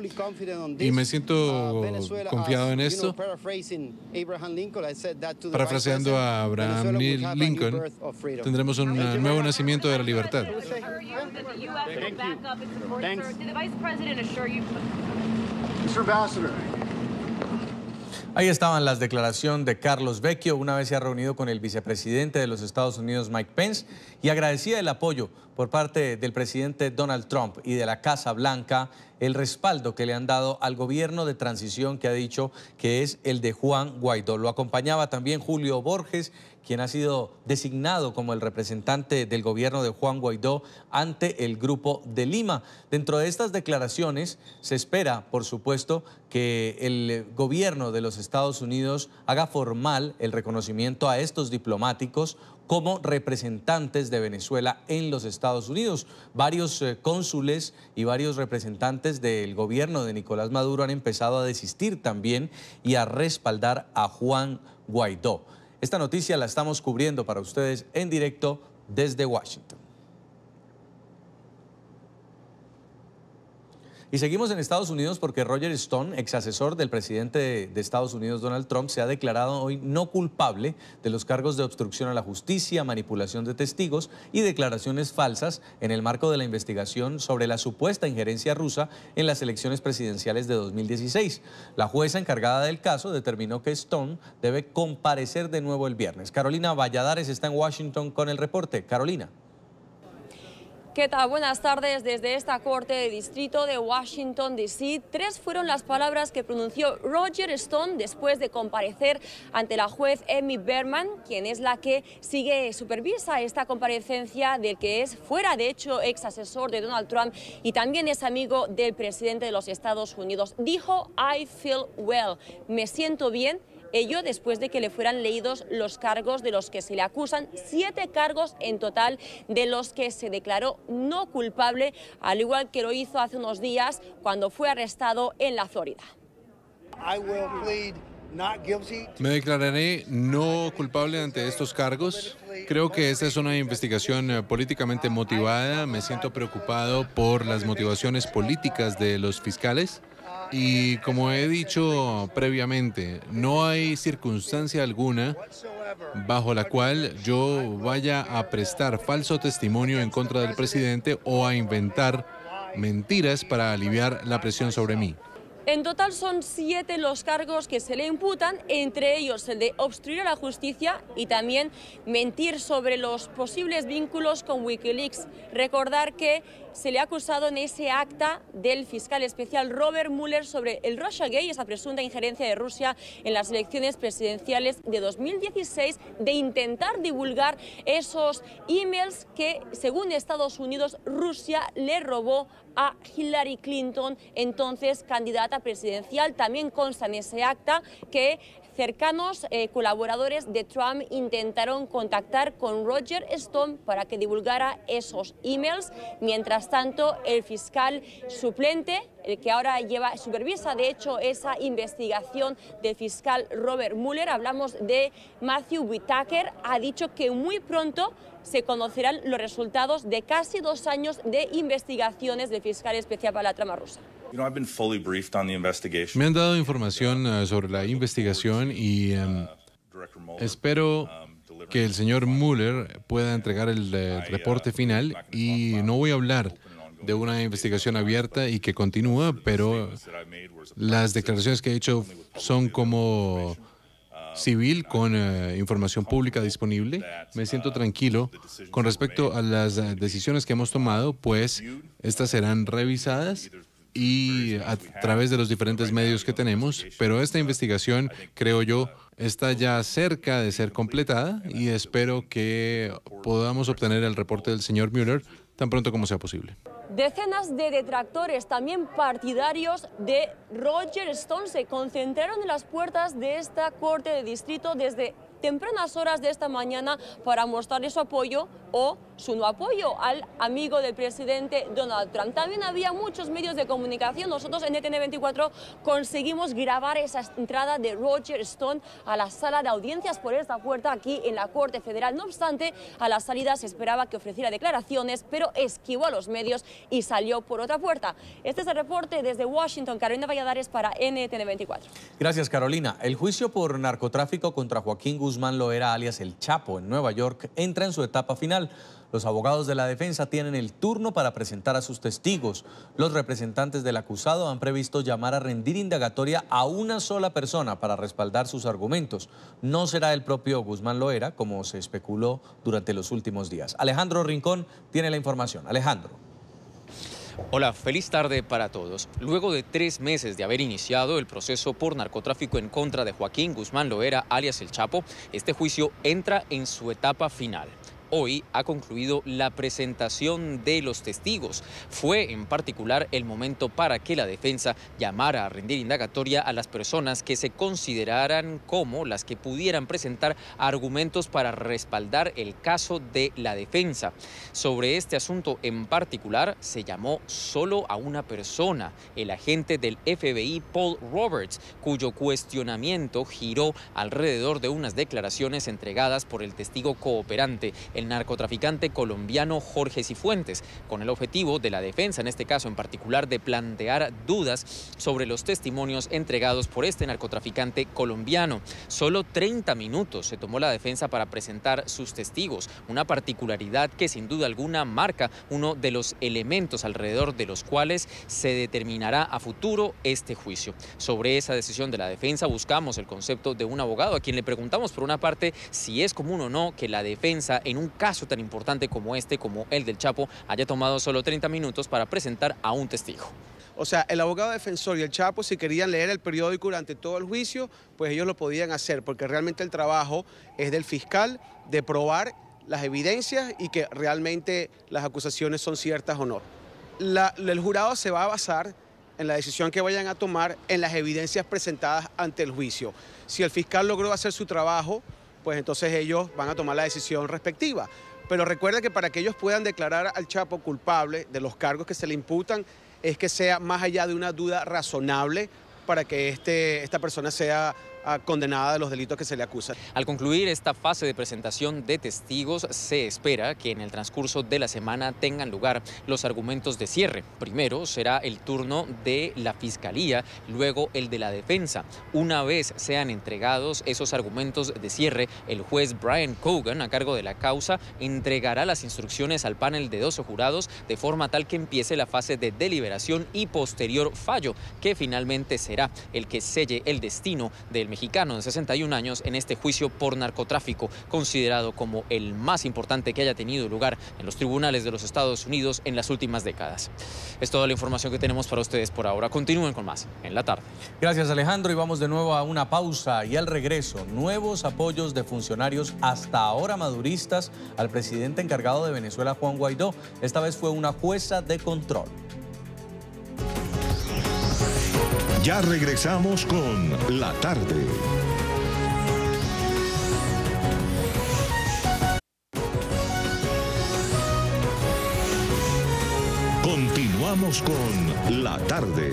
Y me siento confiado en esto. Parafraseando a Abraham Lincoln, tendremos un nuevo nacimiento de la libertad. Ahí estaban las declaraciones de Carlos Vecchio una vez se ha reunido con el vicepresidente de los Estados Unidos, Mike Pence, y agradecía el apoyo por parte del presidente Donald Trump y de la Casa Blanca, el respaldo que le han dado al gobierno de transición que ha dicho que es el de Juan Guaidó. Lo acompañaba también Julio Borges, quien ha sido designado como el representante del gobierno de Juan Guaidó ante el Grupo de Lima. Dentro de estas declaraciones se espera, por supuesto, que el gobierno de los Estados Unidos haga formal el reconocimiento a estos diplomáticos como representantes de Venezuela en los Estados Unidos. Varios cónsules y varios representantes del gobierno de Nicolás Maduro han empezado a desistir también y a respaldar a Juan Guaidó. Esta noticia la estamos cubriendo para ustedes en directo desde Washington. Y seguimos en Estados Unidos porque Roger Stone, ex asesor del presidente de Estados Unidos, Donald Trump, se ha declarado hoy no culpable de los cargos de obstrucción a la justicia, manipulación de testigos y declaraciones falsas en el marco de la investigación sobre la supuesta injerencia rusa en las elecciones presidenciales de 2016. La jueza encargada del caso determinó que Stone debe comparecer de nuevo el viernes. Carolina Valladares está en Washington con el reporte. Carolina. ¿Qué tal? Buenas tardes. Desde esta Corte de Distrito de Washington, D.C., 3 fueron las palabras que pronunció Roger Stone después de comparecer ante la juez Amy Berman, quien es la que supervisa esta comparecencia del que fuera de hecho ex asesor de Donald Trump y también es amigo del presidente de los Estados Unidos. Dijo, I feel well, me siento bien. Ello después de que le fueran leídos los cargos de los que se le acusan, 7 cargos en total de los que se declaró no culpable, al igual que lo hizo hace unos días cuando fue arrestado en la Florida. Me declararé no culpable ante estos cargos. Creo que esta es una investigación políticamente motivada. Me siento preocupado por las motivaciones políticas de los fiscales. Y como he dicho previamente, no hay circunstancia alguna bajo la cual yo vaya a prestar falso testimonio en contra del presidente o a inventar mentiras para aliviar la presión sobre mí. En total son 7 los cargos que se le imputan, entre ellos el de obstruir a la justicia y también mentir sobre los posibles vínculos con Wikileaks. Recordar que se le ha acusado en ese acta del fiscal especial Robert Mueller sobre el Russiagate, esa presunta injerencia de Rusia en las elecciones presidenciales de 2016, de intentar divulgar esos emails que, según Estados Unidos, Rusia le robó a Hillary Clinton, entonces candidata presidencial. También consta en ese acta que cercanos colaboradores de Trump intentaron contactar con Roger Stone para que divulgara esos emails. Mientras tanto, el fiscal suplente, el que ahora supervisa de hecho esa investigación del fiscal Robert Mueller, hablamos de Matthew Whitaker, ha dicho que muy pronto se conocerán los resultados de casi 2 años de investigaciones del fiscal especial para la trama rusa. Me han dado información sobre la investigación y espero que el señor Mueller pueda entregar el reporte final y no voy a hablar de una investigación abierta y que continúa, pero las declaraciones que he hecho son como civil con información pública disponible. Me siento tranquilo con respecto a las decisiones que hemos tomado, pues estas serán revisadas y a través de los diferentes medios que tenemos, pero esta investigación, creo yo, está ya cerca de ser completada y espero que podamos obtener el reporte del señor Mueller tan pronto como sea posible. Decenas de detractores, también partidarios de Roger Stone, se concentraron en las puertas de esta Corte de Distrito desde tempranas horas de esta mañana para mostrarle su apoyo o su no apoyo al amigo del presidente Donald Trump. También había muchos medios de comunicación. Nosotros en NTN24 conseguimos grabar esa entrada de Roger Stone a la sala de audiencias por esta puerta aquí en la Corte Federal. No obstante, a la salida se esperaba que ofreciera declaraciones, pero esquivó a los medios y salió por otra puerta. Este es el reporte desde Washington. Carolina Valladares para NTN24. Gracias, Carolina. El juicio por narcotráfico contra Joaquín Guzmán Loera, alias El Chapo, en Nueva York, entra en su etapa final. Los abogados de la defensa tienen el turno para presentar a sus testigos. Los representantes del acusado han previsto llamar a rendir indagatoria a una sola persona para respaldar sus argumentos. No será el propio Guzmán Loera, como se especuló durante los últimos días. Alejandro Rincón tiene la información. Alejandro. Hola, feliz tarde para todos. Luego de 3 meses de haber iniciado el proceso por narcotráfico en contra de Joaquín Guzmán Loera, alias El Chapo, este juicio entra en su etapa final. Hoy ha concluido la presentación de los testigos. Fue en particular el momento para que la defensa llamara a rendir indagatoria a las personas que se consideraran como las que pudieran presentar argumentos para respaldar el caso de la defensa. Sobre este asunto en particular se llamó solo a una persona, el agente del FBI Paul Roberts, cuyo cuestionamiento giró alrededor de unas declaraciones entregadas por el testigo cooperante, el narcotraficante colombiano Jorge Cifuentes, con el objetivo de la defensa, en este caso en particular, de plantear dudas sobre los testimonios entregados por este narcotraficante colombiano. Solo 30 minutos se tomó la defensa para presentar sus testigos, una particularidad que sin duda alguna marca uno de los elementos alrededor de los cuales se determinará a futuro este juicio. Sobre esa decisión de la defensa buscamos el concepto de un abogado a quien le preguntamos por una parte si es común o no que la defensa en un caso tan importante como este, como el del Chapo, haya tomado solo 30 minutos para presentar a un testigo. O sea, el abogado defensor y el Chapo, si querían leer el periódico durante todo el juicio, pues ellos lo podían hacer, porque realmente el trabajo es del fiscal de probar las evidencias y que realmente las acusaciones son ciertas o no. El jurado se va a basar en la decisión que vayan a tomar en las evidencias presentadas ante el juicio. Si el fiscal logró hacer su trabajo, pues entonces ellos van a tomar la decisión respectiva. Pero recuerda que para que ellos puedan declarar al Chapo culpable de los cargos que se le imputan, es que sea más allá de una duda razonable para que esta persona sea condenada de los delitos que se le acusan. Al concluir esta fase de presentación de testigos, se espera que en el transcurso de la semana tengan lugar los argumentos de cierre. Primero será el turno de la Fiscalía, luego el de la defensa. Una vez sean entregados esos argumentos de cierre, el juez Brian Cogan, a cargo de la causa, entregará las instrucciones al panel de 12 jurados de forma tal que empiece la fase de deliberación y posterior fallo, que finalmente será el que selle el destino del mexicano de 61 años en este juicio por narcotráfico, considerado como el más importante que haya tenido lugar en los tribunales de los Estados Unidos en las últimas décadas. Es toda la información que tenemos para ustedes por ahora. Continúen con más en la tarde. Gracias, Alejandro, y vamos de nuevo a una pausa y al regreso, nuevos apoyos de funcionarios hasta ahora maduristas al presidente encargado de Venezuela, Juan Guaidó. Esta vez fue una jueza de control. Ya regresamos con La Tarde. Continuamos con La Tarde.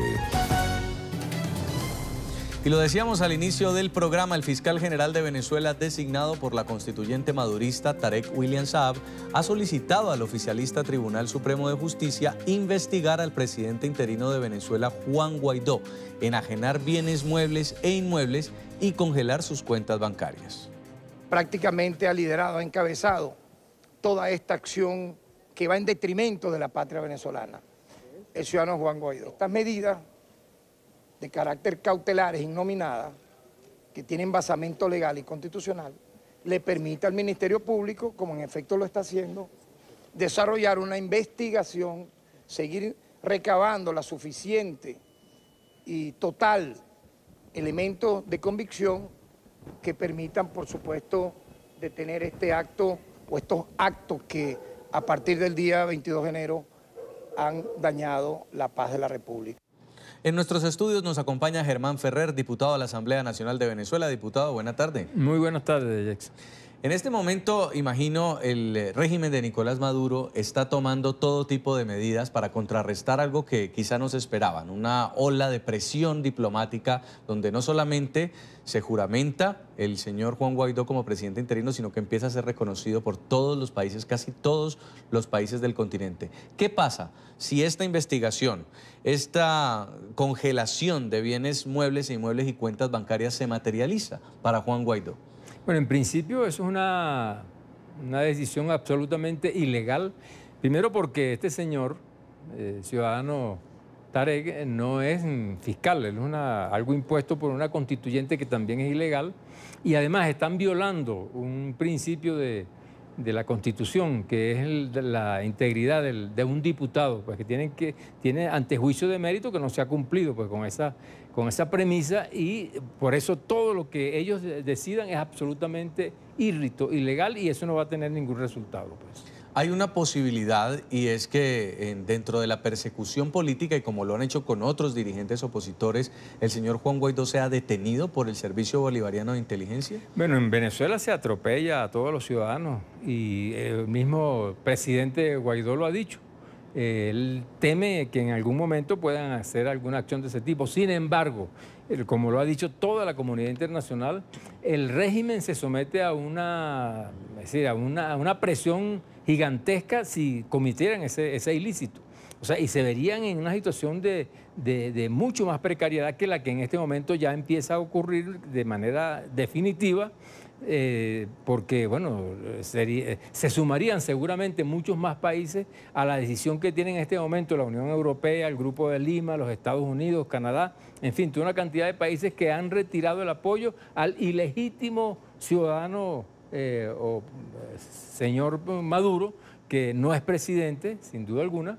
Y lo decíamos al inicio del programa, el fiscal general de Venezuela, designado por la constituyente madurista Tarek William Saab, ha solicitado al oficialista Tribunal Supremo de Justicia investigar al presidente interino de Venezuela, Juan Guaidó, enajenar bienes muebles e inmuebles y congelar sus cuentas bancarias. Prácticamente ha liderado, ha encabezado toda esta acción que va en detrimento de la patria venezolana, el ciudadano Juan Guaidó. Estas medidas de carácter cautelares innominadas, que tienen basamento legal y constitucional, le permite al Ministerio Público, como en efecto lo está haciendo, desarrollar una investigación, seguir recabando la suficiente y total elementos de convicción que permitan, por supuesto, detener este acto o estos actos que a partir del día 22 de enero han dañado la paz de la República. En nuestros estudios nos acompaña Germán Ferrer, diputado a la Asamblea Nacional de Venezuela. Diputado, buena tarde. Muy buenas tardes, Jackson. En este momento, imagino, el régimen de Nicolás Maduro está tomando todo tipo de medidas para contrarrestar algo que quizá no se esperaban, una ola de presión diplomática donde no solamente se juramenta el señor Juan Guaidó como presidente interino, sino que empieza a ser reconocido por todos los países, casi todos los países del continente. ¿Qué pasa si esta investigación, esta congelación de bienes muebles e inmuebles y cuentas bancarias se materializa para Juan Guaidó? Bueno, en principio eso es una decisión absolutamente ilegal. Primero porque este señor, ciudadano Tarek, no es fiscal, es algo impuesto por una constituyente que también es ilegal. Y además están violando un principio de la Constitución, que es el de la integridad de un diputado, pues que tiene antejuicio de mérito que no se ha cumplido pues con esa premisa, y por eso todo lo que ellos decidan es absolutamente ilegal y eso no va a tener ningún resultado, pues. Hay una posibilidad, y es que dentro de la persecución política, y como lo han hecho con otros dirigentes opositores, el señor Juan Guaidó sea detenido por el Servicio Bolivariano de Inteligencia. Bueno, en Venezuela se atropella a todos los ciudadanos y el mismo presidente Guaidó lo ha dicho. Él teme que en algún momento puedan hacer alguna acción de ese tipo. Sin embargo, como lo ha dicho toda la comunidad internacional, el régimen se somete a una presión gigantesca si cometieran ese ilícito. O sea, y se verían en una situación de mucho más precariedad que la que en este momento ya empieza a ocurrir de manera definitiva, porque, bueno, se sumarían seguramente muchos más países a la decisión que tiene en este momento la Unión Europea, el Grupo de Lima, los Estados Unidos, Canadá, en fin, toda una cantidad de países que han retirado el apoyo al ilegítimo ciudadano o señor Maduro, que no es presidente, sin duda alguna,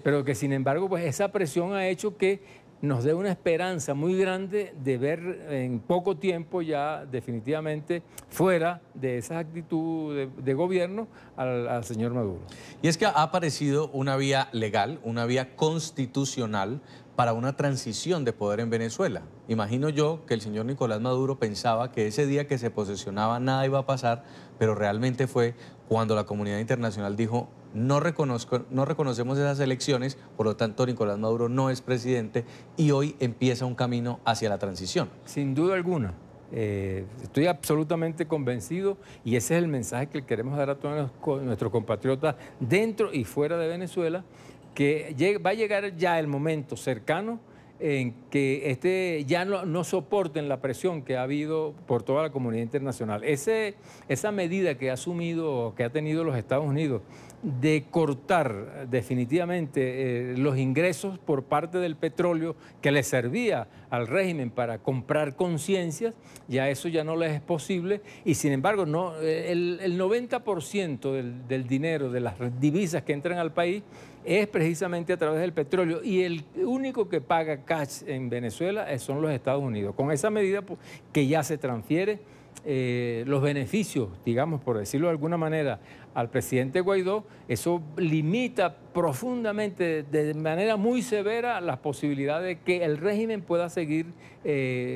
pero que sin embargo pues esa presión ha hecho que nos dé una esperanza muy grande de ver en poco tiempo ya definitivamente fuera de esa actitud de gobierno al señor Maduro. Y es que ha aparecido una vía legal, una vía constitucional para una transición de poder en Venezuela. Imagino yo que el señor Nicolás Maduro pensaba que ese día que se posesionaba nada iba a pasar, pero realmente fue cuando la comunidad internacional dijo: no reconocemos esas elecciones, por lo tanto Nicolás Maduro no es presidente, y hoy empieza un camino hacia la transición. Sin duda alguna. Estoy absolutamente convencido, y ese es el mensaje que queremos dar a todos nuestros compatriotas dentro y fuera de Venezuela, que va a llegar ya el momento cercano en que ya no soporten la presión que ha habido por toda la comunidad internacional. Esa medida que ha asumido, que ha tenido los Estados Unidos, de cortar definitivamente los ingresos por parte del petróleo que le servía al régimen para comprar conciencias, ya eso ya no les es posible, y sin embargo el 90% del dinero, de las divisas que entran al país, es precisamente a través del petróleo, y el único que paga cash en Venezuela son los Estados Unidos. Con esa medida que ya se transfiere los beneficios, digamos, por decirlo de alguna manera, al presidente Guaidó, eso limita profundamente, de manera muy severa, las posibilidades de que el régimen pueda seguir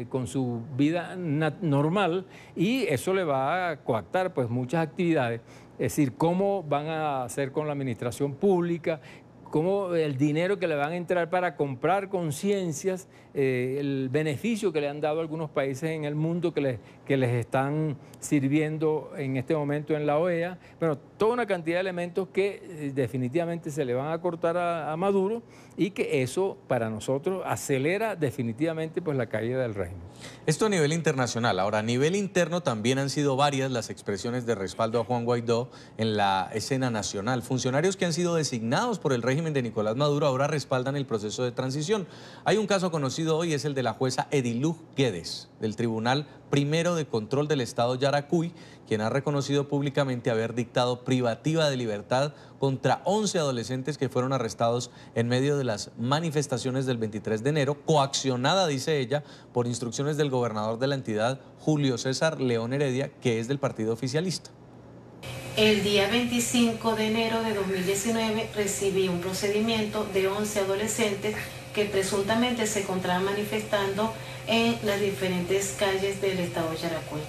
con su vida normal, y eso le va a coartar pues muchas actividades. Es decir, cómo van a hacer con la administración pública, cómo el dinero que le van a entrar para comprar conciencias, el beneficio que le han dado a algunos países en el mundo que les están sirviendo en este momento en la OEA. Bueno, toda una cantidad de elementos que definitivamente se le van a cortar a Maduro, y que eso para nosotros acelera definitivamente pues la caída del régimen. Esto a nivel internacional. Ahora, a nivel interno también han sido varias las expresiones de respaldo a Juan Guaidó en la escena nacional. Funcionarios que han sido designados por el régimen de Nicolás Maduro ahora respaldan el proceso de transición. Hay un caso conocido hoy, es el de la jueza Edilú Guedes, del Tribunal Primero de Control del Estado Yaracuy, quien ha reconocido públicamente haber dictado privativa de libertad contra 11 adolescentes que fueron arrestados en medio de las manifestaciones del 23 de enero, coaccionada, dice ella, por instrucciones del gobernador de la entidad, Julio César León Heredia, que es del partido oficialista. El día 25 de enero de 2019 recibí un procedimiento de 11 adolescentes que presuntamente se encontraban manifestando en las diferentes calles del estado de Yaracuy.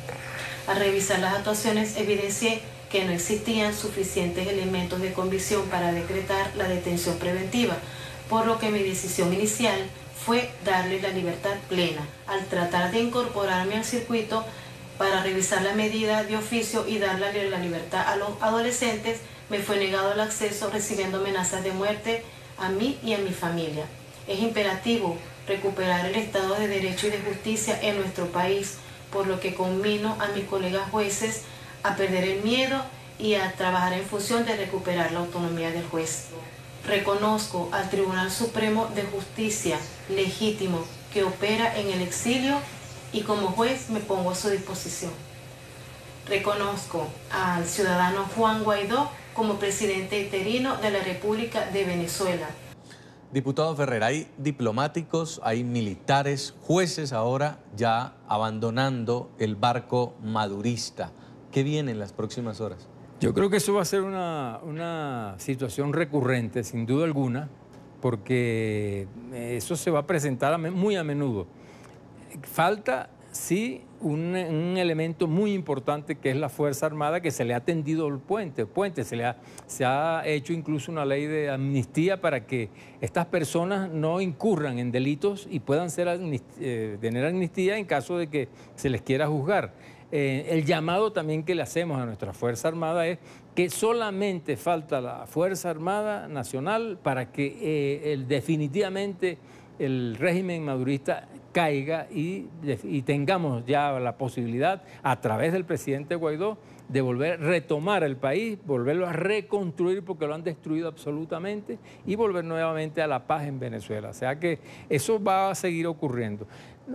Al revisar las actuaciones evidencié que no existían suficientes elementos de convicción para decretar la detención preventiva, por lo que mi decisión inicial fue darle la libertad plena. Al tratar de incorporarme al circuito para revisar la medida de oficio y darle la libertad a los adolescentes, me fue negado el acceso, recibiendo amenazas de muerte a mí y a mi familia. Es imperativo recuperar el Estado de Derecho y de Justicia en nuestro país, por lo que conmino a mis colegas jueces a perder el miedo y a trabajar en función de recuperar la autonomía del juez. Reconozco al Tribunal Supremo de Justicia legítimo que opera en el exilio, y como juez me pongo a su disposición. Reconozco al ciudadano Juan Guaidó como presidente interino de la República de Venezuela. Diputado Ferrer, hay diplomáticos, hay militares, jueces ahora ya abandonando el barco madurista. ¿Qué viene en las próximas horas? Yo creo que eso va a ser una situación recurrente, sin duda alguna, porque eso se va a presentar muy a menudo. Falta sí un elemento muy importante que es la Fuerza Armada, que se le ha tendido el puente, se ha hecho incluso una ley de amnistía para que estas personas no incurran en delitos y puedan tener amnistía en caso de que se les quiera juzgar. El llamado también que le hacemos a nuestra Fuerza Armada es que solamente falta la Fuerza Armada Nacional para que definitivamente el régimen madurista caiga y tengamos ya la posibilidad, a través del presidente Guaidó, de volver a retomar el país, volverlo a reconstruir porque lo han destruido absolutamente y volver nuevamente a la paz en Venezuela. O sea que eso va a seguir ocurriendo.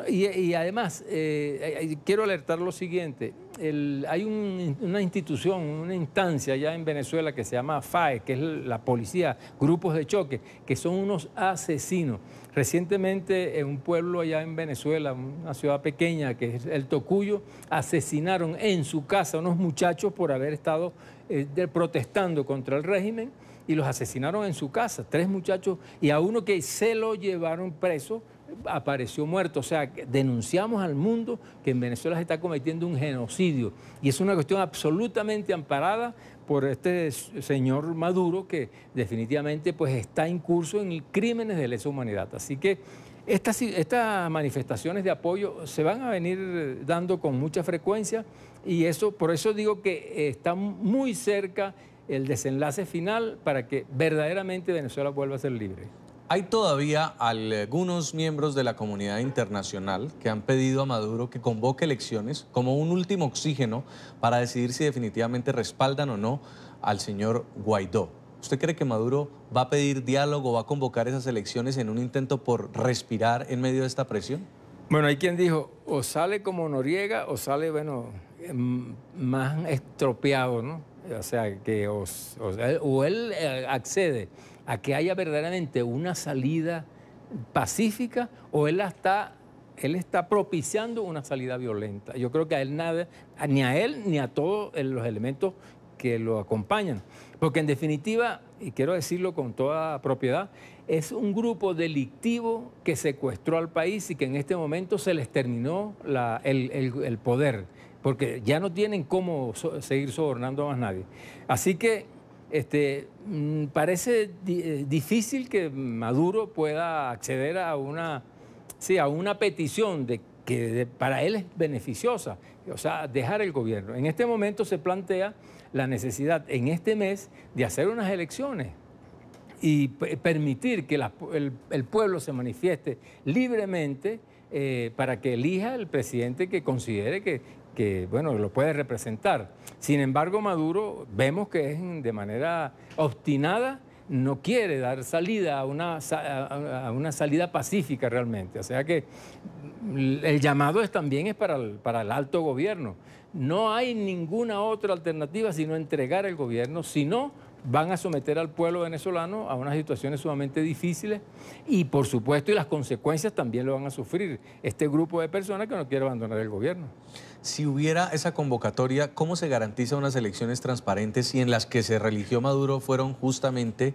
Y además, quiero alertar lo siguiente, hay una institución, una instancia ya en Venezuela que se llama FAE, que es la policía, grupos de choque, que son unos asesinos. Recientemente en un pueblo allá en Venezuela, una ciudad pequeña que es el Tocuyo, asesinaron en su casa a unos muchachos por haber estado protestando contra el régimen y los asesinaron en su casa, 3 muchachos, y a uno que se lo llevaron preso apareció muerto. O sea, denunciamos al mundo que en Venezuela se está cometiendo un genocidio y es una cuestión absolutamente amparada por este señor Maduro, que definitivamente pues está incurso en crímenes de lesa humanidad. Así que estas manifestaciones de apoyo se van a venir dando con mucha frecuencia y por eso digo que está muy cerca el desenlace final para que verdaderamente Venezuela vuelva a ser libre. Hay todavía algunos miembros de la comunidad internacional que han pedido a Maduro que convoque elecciones como un último oxígeno para decidir si definitivamente respaldan o no al señor Guaidó. ¿Usted cree que Maduro va a pedir diálogo, va a convocar esas elecciones en un intento por respirar en medio de esta presión? Bueno, hay quien dijo, o sale como Noriega o sale, bueno, más estropeado, ¿no? O sea, que o él accede a que haya verdaderamente una salida pacífica o él está propiciando una salida violenta. Yo creo que a él nada, ni a él ni a todos los elementos que lo acompañan. Porque en definitiva, y quiero decirlo con toda propiedad, es un grupo delictivo que secuestró al país y que en este momento se les terminó el poder, porque ya no tienen cómo seguir sobornando a más nadie. Así que parece difícil que Maduro pueda acceder a una petición que para él es beneficiosa, o sea, dejar el gobierno. En este momento se plantea la necesidad en este mes de hacer unas elecciones y permitir que el pueblo se manifieste libremente para que elija el presidente que considere que bueno, lo puede representar. Sin embargo, Maduro vemos que es de manera obstinada, no quiere dar salida a una salida pacífica realmente. O sea que el llamado también es para el alto gobierno. No hay ninguna otra alternativa sino entregar el gobierno, si no van a someter al pueblo venezolano a unas situaciones sumamente difíciles y por supuesto y las consecuencias también lo van a sufrir este grupo de personas que no quiere abandonar el gobierno. Si hubiera esa convocatoria, ¿cómo se garantiza unas elecciones transparentes y en las que se religió Maduro fueron justamente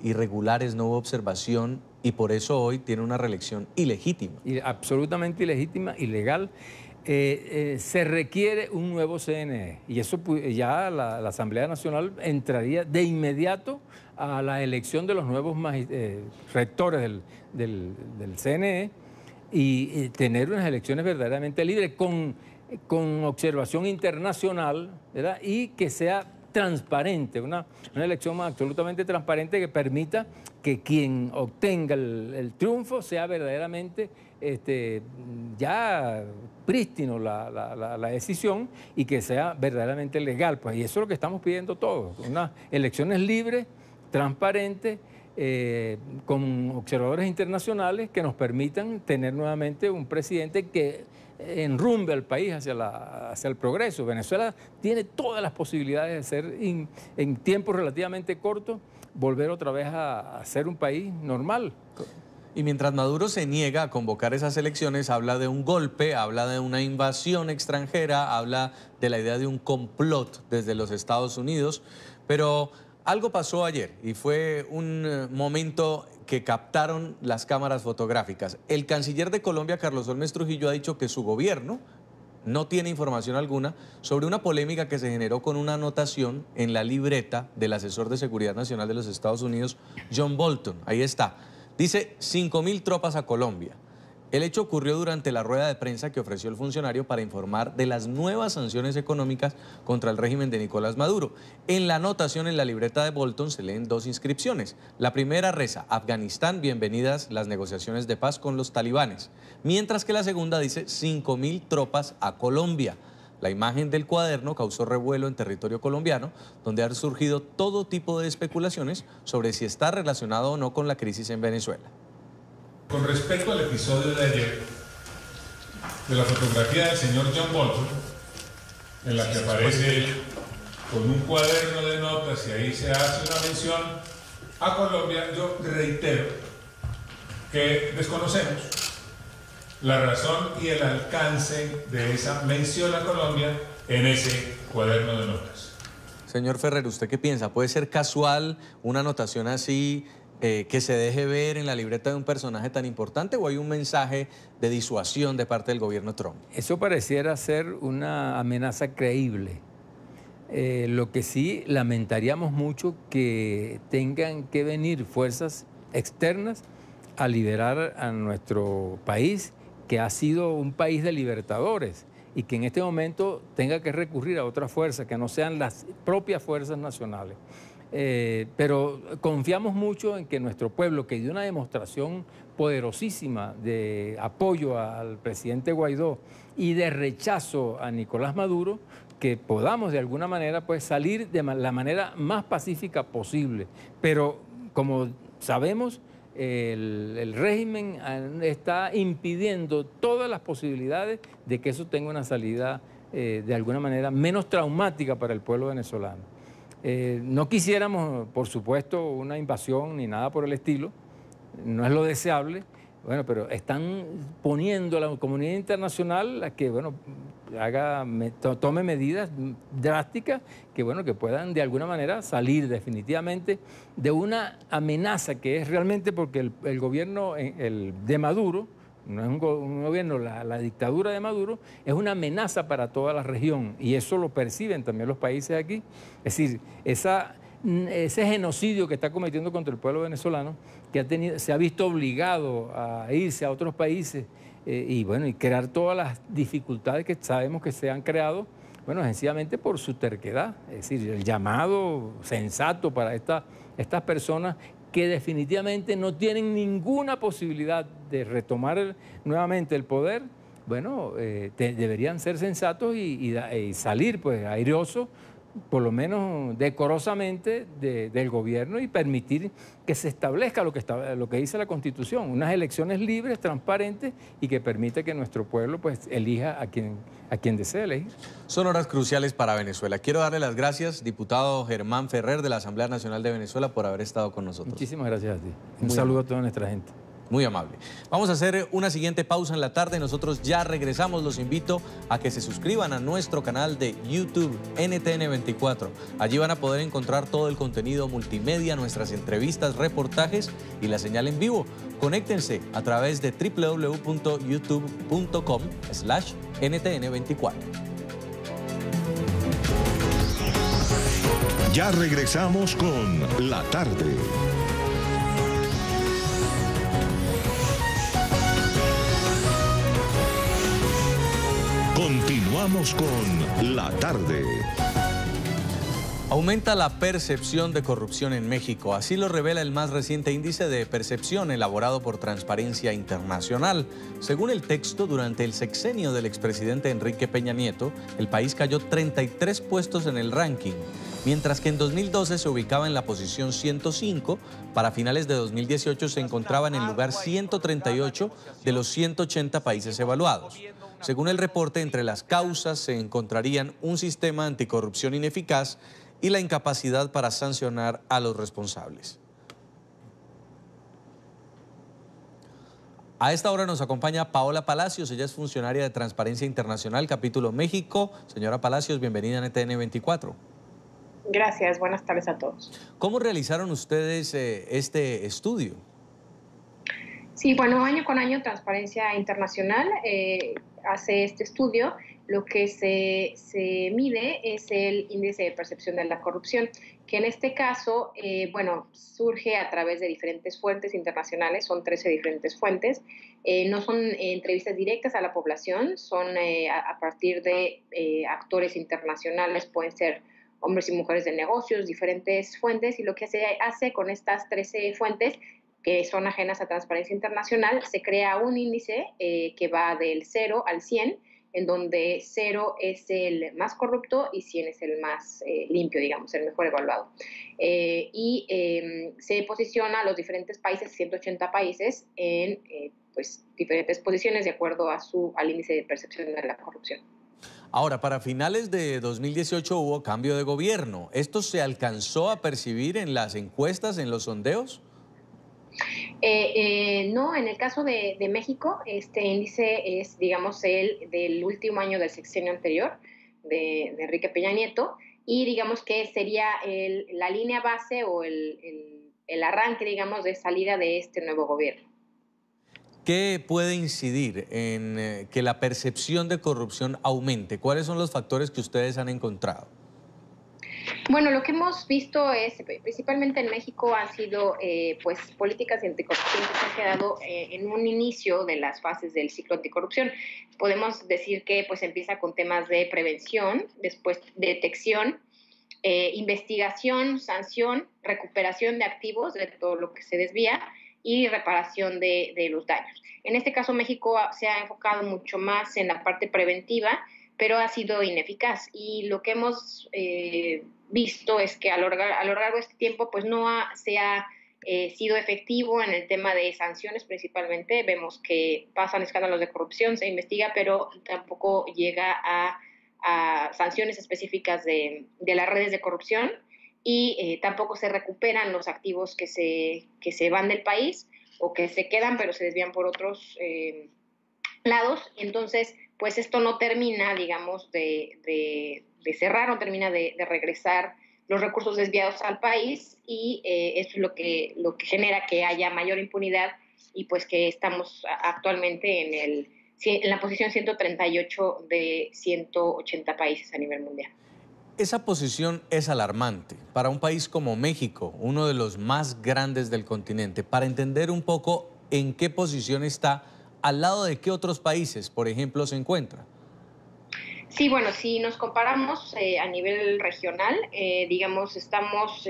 irregulares, no hubo observación y por eso hoy tiene una reelección ilegítima? Absolutamente ilegítima, ilegal. Se requiere un nuevo CNE y eso ya la Asamblea Nacional entraría de inmediato a la elección de los nuevos rectores del CNE y tener unas elecciones verdaderamente libres con observación internacional, ¿verdad? Y que sea transparente, una elección absolutamente transparente que permita que quien obtenga el triunfo sea verdaderamente ya prístino la decisión y que sea verdaderamente legal. Pues, y eso es lo que estamos pidiendo todos, unas elecciones libres, transparentes, con observadores internacionales que nos permitan tener nuevamente un presidente que enrumbe al país hacia el progreso. Venezuela tiene todas las posibilidades de ser, en tiempos relativamente cortos, volver otra vez a ser un país normal. Y mientras Maduro se niega a convocar esas elecciones, habla de un golpe, habla de una invasión extranjera, habla de la idea de un complot desde los Estados Unidos, pero algo pasó ayer y fue un momento que captaron las cámaras fotográficas. El canciller de Colombia, Carlos Holmes Trujillo, ha dicho que su gobierno no tiene información alguna sobre una polémica que se generó con una anotación en la libreta del asesor de Seguridad Nacional de los Estados Unidos, John Bolton. Ahí está. Dice 5.000 tropas a Colombia. El hecho ocurrió durante la rueda de prensa que ofreció el funcionario para informar de las nuevas sanciones económicas contra el régimen de Nicolás Maduro. En la anotación en la libreta de Bolton se leen dos inscripciones. La primera reza: Afganistán, bienvenidas las negociaciones de paz con los talibanes. Mientras que la segunda dice 5.000 tropas a Colombia. La imagen del cuaderno causó revuelo en territorio colombiano, donde han surgido todo tipo de especulaciones sobre si está relacionado o no con la crisis en Venezuela. Con respecto al episodio de ayer, de la fotografía del señor John Bolton, en la que aparece él con un cuaderno de notas y ahí se hace una mención a Colombia, yo reitero que desconocemos la razón y el alcance de esa mención a Colombia en ese cuaderno de notas. Señor Ferrer, ¿usted qué piensa? ¿Puede ser casual una anotación así que se deje ver en la libreta de un personaje tan importante, o hay un mensaje de disuasión de parte del gobierno Trump? Eso pareciera ser una amenaza creíble. Lo que sí lamentaríamos mucho que tengan que venir fuerzas externas a liberar a nuestro país, que ha sido un país de libertadores, y que en este momento tenga que recurrir a otras fuerzas que no sean las propias fuerzas nacionales. Pero confiamos mucho en que nuestro pueblo, que dio una demostración poderosísima de apoyo al presidente Guaidó y de rechazo a Nicolás Maduro, que podamos de alguna manera pues salir de la manera más pacífica posible. Pero como sabemos, el régimen está impidiendo todas las posibilidades de que eso tenga una salida de alguna manera menos traumática para el pueblo venezolano. No quisiéramos, por supuesto, una invasión ni nada por el estilo, no es lo deseable, bueno, pero están poniendo a la comunidad internacional a que, bueno, tome medidas drásticas que, bueno, que puedan de alguna manera salir definitivamente de una amenaza que es realmente, porque el gobierno de Maduro, no es un gobierno, la dictadura de Maduro es una amenaza para toda la región, y eso lo perciben también los países aquí. Es decir, ese genocidio que está cometiendo contra el pueblo venezolano, que se ha visto obligado a irse a otros países y crear todas las dificultades que sabemos que se han creado, bueno, sencillamente por su terquedad. Es decir, el llamado sensato para estas personas que definitivamente no tienen ninguna posibilidad de retomar nuevamente el poder, bueno, deberían ser sensatos y salir pues airosos, por lo menos decorosamente, del gobierno, y permitir que se establezca lo que dice la Constitución, unas elecciones libres, transparentes, y que permite que nuestro pueblo pues elija a quien desee elegir. Son horas cruciales para Venezuela. Quiero darle las gracias, diputado Germán Ferrer de la Asamblea Nacional de Venezuela, por haber estado con nosotros. Muchísimas gracias a ti. Un saludo a toda nuestra gente. Muy amable. Vamos a hacer una siguiente pausa en la tarde. Nosotros ya regresamos. Los invito a que se suscriban a nuestro canal de YouTube, NTN24. Allí van a poder encontrar todo el contenido multimedia, nuestras entrevistas, reportajes y la señal en vivo. Conéctense a través de www.youtube.com/NTN24. Ya regresamos con La Tarde. Continuamos con La Tarde. Aumenta la percepción de corrupción en México. Así lo revela el más reciente índice de percepción elaborado por Transparencia Internacional. Según el texto, durante el sexenio del expresidente Enrique Peña Nieto, el país cayó 33 puestos en el ranking, mientras que en 2012 se ubicaba en la posición 105, para finales de 2018 se encontraba en el lugar 138 de los 180 países evaluados. Según el reporte, entre las causas se encontrarían un sistema anticorrupción ineficaz y la incapacidad para sancionar a los responsables. A esta hora nos acompaña Paola Palacios, ella es funcionaria de Transparencia Internacional, capítulo México. Señora Palacios, bienvenida a NTN24. Gracias, buenas tardes a todos. ¿Cómo realizaron ustedes este estudio? Sí, bueno, año con año Transparencia Internacional hace este estudio. Lo que se mide es el índice de percepción de la corrupción, que en este caso, surge a través de diferentes fuentes internacionales, son 13 diferentes fuentes. No son entrevistas directas a la población, son a partir de actores internacionales, pueden ser hombres y mujeres de negocios, diferentes fuentes, y lo que se hace con estas 13 fuentes que son ajenas a Transparencia Internacional, se crea un índice que va del 0 al 100, en donde 0 es el más corrupto y 100 es el más limpio, digamos, el mejor evaluado. Se posiciona a los diferentes países, 180 países, en diferentes posiciones de acuerdo al índice de percepción de la corrupción. Ahora, para finales de 2018 hubo cambio de gobierno. ¿Esto se alcanzó a percibir en las encuestas, en los sondeos? No, en el caso de México, este índice es, digamos, el del último año del sexenio anterior, de Enrique Peña Nieto, y digamos que sería la línea base o el arranque, digamos, de salida de este nuevo gobierno. ¿Qué puede incidir en que la percepción de corrupción aumente? ¿Cuáles son los factores que ustedes han encontrado? Bueno, lo que hemos visto es, principalmente en México, han sido políticas anticorrupción que se han quedado en un inicio de las fases del ciclo anticorrupción. Podemos decir que empieza con temas de prevención, después detección, investigación, sanción, recuperación de activos, de todo lo que se desvía, y reparación de los daños. En este caso, México se ha enfocado mucho más en la parte preventiva, pero ha sido ineficaz. Y lo que hemos visto es que a lo largo de este tiempo no se ha sido efectivo en el tema de sanciones principalmente. Vemos que pasan escándalos de corrupción, se investiga, pero tampoco llega a sanciones específicas de las redes de corrupción. Y tampoco se recuperan los activos que se van del país o que se quedan pero se desvían por otros lados. Entonces, esto no termina, digamos, de cerrar, no termina de regresar los recursos desviados al país, y esto es lo que genera que haya mayor impunidad y que estamos actualmente en la posición 138 de 180 países a nivel mundial. Esa posición es alarmante para un país como México, uno de los más grandes del continente. Para entender un poco en qué posición está, ¿al lado de qué otros países, por ejemplo, se encuentra? Sí, bueno, si nos comparamos a nivel regional, digamos, estamos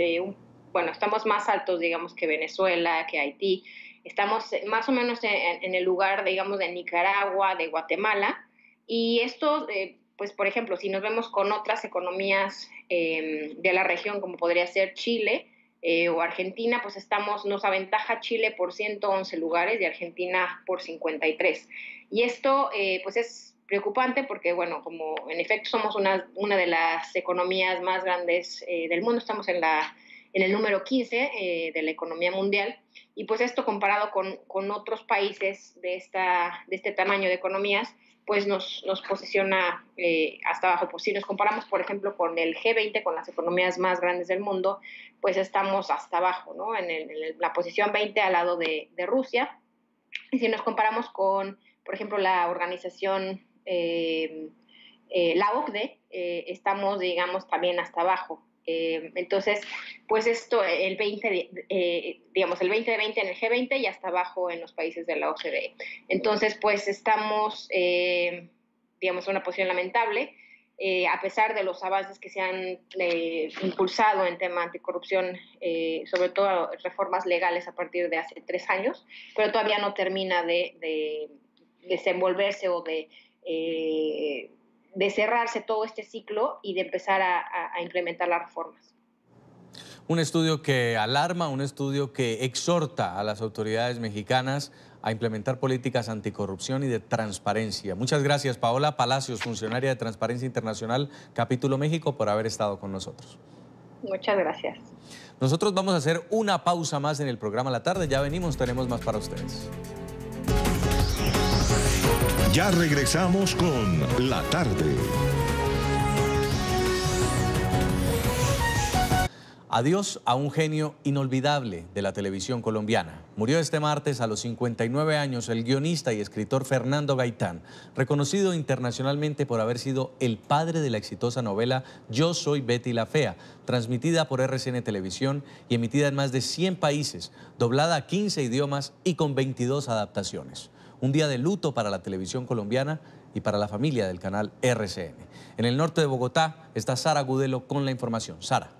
más altos, digamos, que Venezuela, que Haití. Estamos más o menos en el lugar, digamos, de Nicaragua, de Guatemala. Y esto, por ejemplo, si nos vemos con otras economías de la región, como podría ser Chile o Argentina, nos aventaja Chile por 111 lugares y Argentina por 53. Y esto, es preocupante porque, como en efecto somos una de las economías más grandes del mundo, estamos en el número 15 de la economía mundial, y esto comparado con otros países de este tamaño de economías, nos posiciona hasta abajo. Si nos comparamos, por ejemplo, con el G20, con las economías más grandes del mundo, estamos hasta abajo, ¿no? En la posición 20 al lado de Rusia. Y si nos comparamos con, por ejemplo, la organización, la OCDE, estamos, digamos, también hasta abajo. Entonces, esto, el 2020 en el G20 y hasta abajo en los países de la OCDE. Entonces, estamos, digamos, en una posición lamentable, a pesar de los avances que se han impulsado en tema anticorrupción, sobre todo reformas legales a partir de hace 3 años, pero todavía no termina de desenvolverse o de cerrarse todo este ciclo y de empezar a implementar las reformas. Un estudio que alarma, un estudio que exhorta a las autoridades mexicanas a implementar políticas anticorrupción y de transparencia. Muchas gracias, Paola Palacios, funcionaria de Transparencia Internacional, Capítulo México, por haber estado con nosotros. Muchas gracias. Nosotros vamos a hacer una pausa más en el programa La Tarde. Ya venimos, tenemos más para ustedes. Ya regresamos con La Tarde. Adiós a un genio inolvidable de la televisión colombiana. Murió este martes a los 59 años el guionista y escritor Fernando Gaitán, reconocido internacionalmente por haber sido el padre de la exitosa novela Yo soy Betty la Fea, transmitida por RCN Televisión y emitida en más de 100 países, doblada a 15 idiomas y con 22 adaptaciones. Un día de luto para la televisión colombiana y para la familia del canal RCN. En el norte de Bogotá está Sara Gudelo con la información. Sara.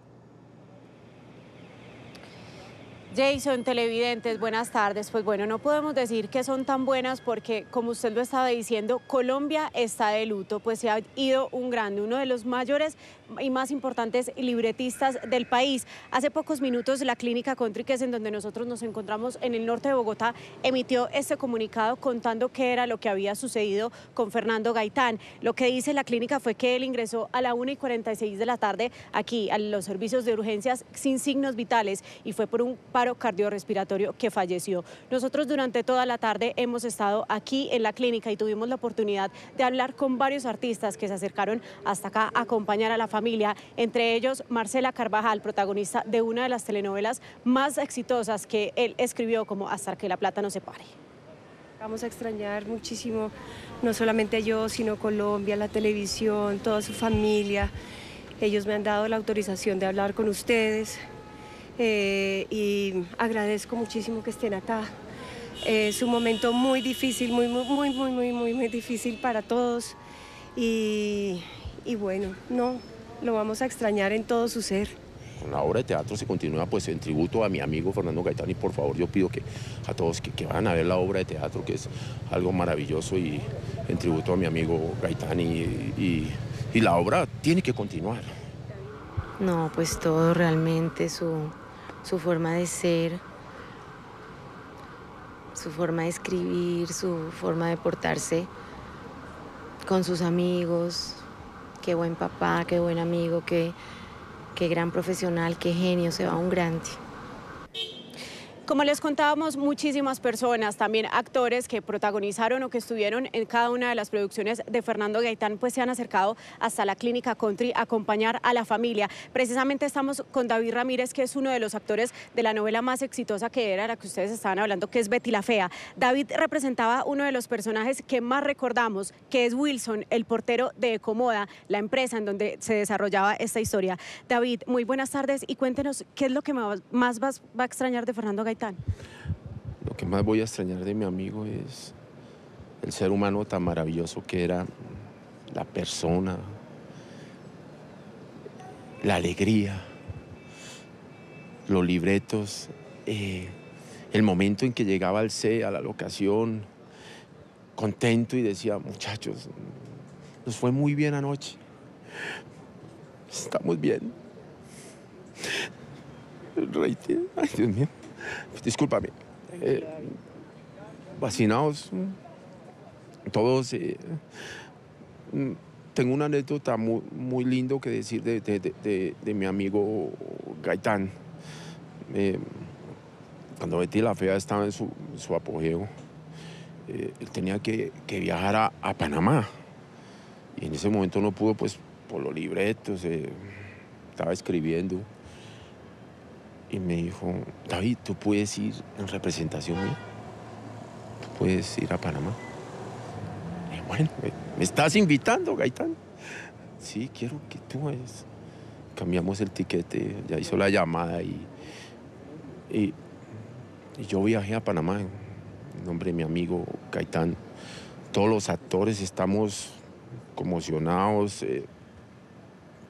Jason, televidentes, buenas tardes. Pues bueno, no podemos decir que son tan buenas porque, como usted lo estaba diciendo, Colombia está de luto, pues se ha ido un grande, uno de los mayores y más importantes libretistas del país. Hace pocos minutos la Clínica Country, que es en donde nosotros nos encontramos en el norte de Bogotá, emitió este comunicado contando qué era lo que había sucedido con Fernando Gaitán. Lo que dice la clínica fue que él ingresó a la 1:46 de la tarde aquí a los servicios de urgencias sin signos vitales y fue por un paro cardiorrespiratorio que falleció. Nosotros durante toda la tarde hemos estado aquí en la clínica y tuvimos la oportunidad de hablar con varios artistas que se acercaron hasta acá a acompañar a la familia, entre ellos Marcela Carvajal, protagonista de una de las telenovelas más exitosas que él escribió, como Hasta que la plata no se pare. Vamos a extrañar muchísimo, no solamente yo, sino Colombia, la televisión, toda su familia. Ellos me han dado la autorización de hablar con ustedes. Y agradezco muchísimo que estén acá. Es un momento muy difícil, muy difícil para todos y bueno, no, lo vamos a extrañar en todo su ser. Con la obra de teatro se continúa pues en tributo a mi amigo Fernando Gaitán y por favor yo pido que a todos que vayan a ver la obra de teatro, que es algo maravilloso, y en tributo a mi amigo Gaitán y la obra tiene que continuar. No, pues todo realmente, su forma de ser, su forma de escribir, su forma de portarse con sus amigos. Qué buen papá, qué buen amigo, qué gran profesional, qué genio, se va un grande. Como les contábamos, muchísimas personas, también actores que protagonizaron o que estuvieron en cada una de las producciones de Fernando Gaitán, pues se han acercado hasta la Clínica Country a acompañar a la familia. Precisamente estamos con David Ramírez, que es uno de los actores de la novela más exitosa, que era la que ustedes estaban hablando, que es Betty la Fea. David representaba uno de los personajes que más recordamos, que es Wilson, el portero de Ecomoda, la empresa en donde se desarrollaba esta historia. David, muy buenas tardes y cuéntenos qué es lo que más va a extrañar de Fernando Gaitán. Lo que más voy a extrañar de mi amigo es el ser humano tan maravilloso que era, la persona, la alegría, los libretos, el momento en que llegaba al set, a la locación, contento y decía, muchachos, nos fue muy bien anoche, estamos bien. Reite, ay Dios mío. Discúlpame, vacinados, todos. Tengo una anécdota muy lindo que decir de mi amigo Gaitán. Cuando Betty la Fea estaba en su apogeo, él tenía que viajar a Panamá. Y en ese momento no pudo, pues, por los libretos, estaba escribiendo. Y me dijo, David, ¿tú puedes ir en representación mía? ¿Tú puedes ir a Panamá? Y bueno, ¿me estás invitando, Gaitán? Sí, quiero que tú vayas. Cambiamos el tiquete, ya hizo la llamada y yo viajé a Panamá en nombre de mi amigo Gaitán. Todos los actores estamos conmocionados,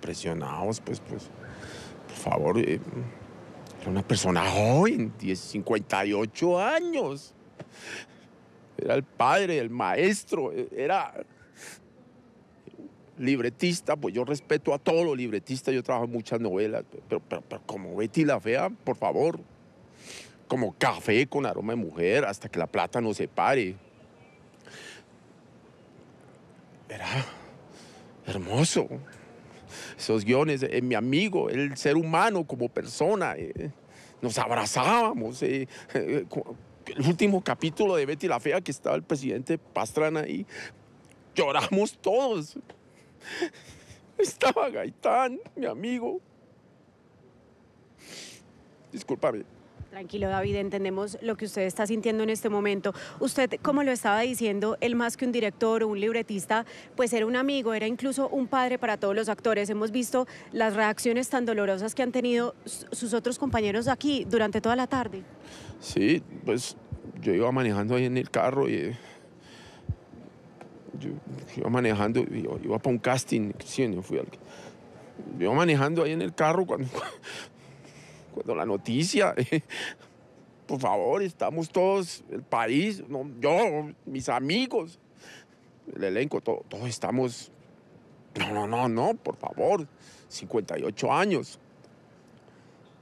presionados, pues, por favor. Era una persona joven, 58 años. Era el padre, el maestro, era libretista. Pues yo respeto a todos los libretistas, yo trabajo en muchas novelas, pero como Betty la Fea, por favor, como Café con aroma de mujer, Hasta que la plata no se pare. Era hermoso. Esos guiones, mi amigo, el ser humano como persona, nos abrazábamos. El último capítulo de Betty la Fea, que estaba el presidente Pastrana ahí, lloramos todos. Estaba Gaitán, mi amigo. Discúlpame. Tranquilo, David, entendemos lo que usted está sintiendo en este momento. Usted, como lo estaba diciendo, él más que un director o un libretista, pues era un amigo, era incluso un padre para todos los actores. Hemos visto las reacciones tan dolorosas que han tenido sus otros compañeros aquí durante toda la tarde. Sí, pues yo iba manejando ahí en el carro y yo iba manejando, iba para un casting, sí, yo iba manejando ahí en el carro cuando la noticia, por favor, estamos todos, el país, no, yo, mis amigos, el elenco, todos estamos, no, por favor, 58 años,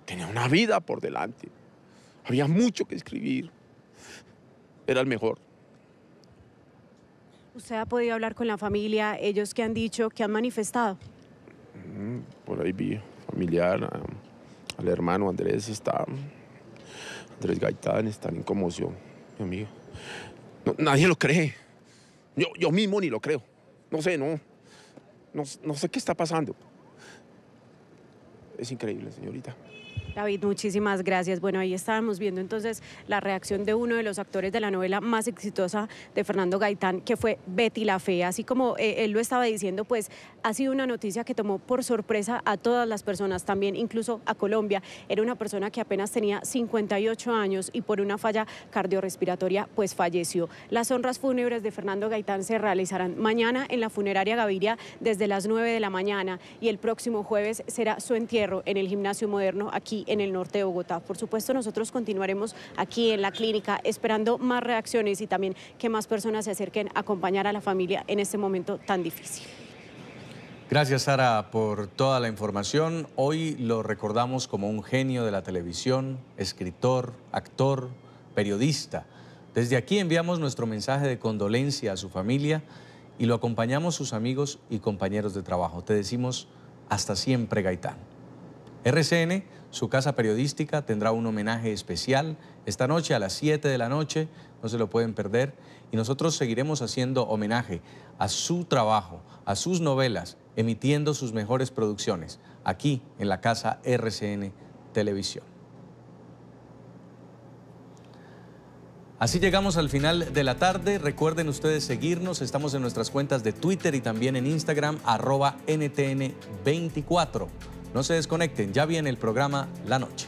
tenía una vida por delante, había mucho que escribir, era el mejor. ¿Usted ha podido hablar con la familia, ellos qué han dicho, qué han manifestado? Por ahí vi familiar, al hermano Andrés Gaitán, están en conmoción, mi amigo. No, nadie lo cree. Yo mismo ni lo creo. No sé qué está pasando. Es increíble, señorita. David, muchísimas gracias. Bueno, ahí estábamos viendo entonces la reacción de uno de los actores de la novela más exitosa de Fernando Gaitán, que fue Betty la Fea. Así como él lo estaba diciendo, pues ha sido una noticia que tomó por sorpresa a todas las personas, también incluso a Colombia. Era una persona que apenas tenía 58 años y por una falla cardiorrespiratoria pues falleció. Las honras fúnebres de Fernando Gaitán se realizarán mañana en la funeraria Gaviria desde las 9 de la mañana y el próximo jueves será su entierro en el Gimnasio Moderno aquí en el norte de Bogotá. Por supuesto, nosotros continuaremos aquí en la clínica esperando más reacciones y también que más personas se acerquen a acompañar a la familia en este momento tan difícil. Gracias, Sara, por toda la información. Hoy lo recordamos como un genio de la televisión, escritor, actor, periodista. Desde aquí enviamos nuestro mensaje de condolencia a su familia y lo acompañamos sus amigos y compañeros de trabajo. Te decimos hasta siempre, Gaitán. RCN, su casa periodística, tendrá un homenaje especial esta noche a las 7 de la noche, no se lo pueden perder, y nosotros seguiremos haciendo homenaje a su trabajo, a sus novelas, emitiendo sus mejores producciones, aquí en la casa RCN Televisión. Así llegamos al final de la tarde. Recuerden ustedes seguirnos, estamos en nuestras cuentas de Twitter y también en Instagram, @NTN24. No se desconecten, ya viene el programa La Noche.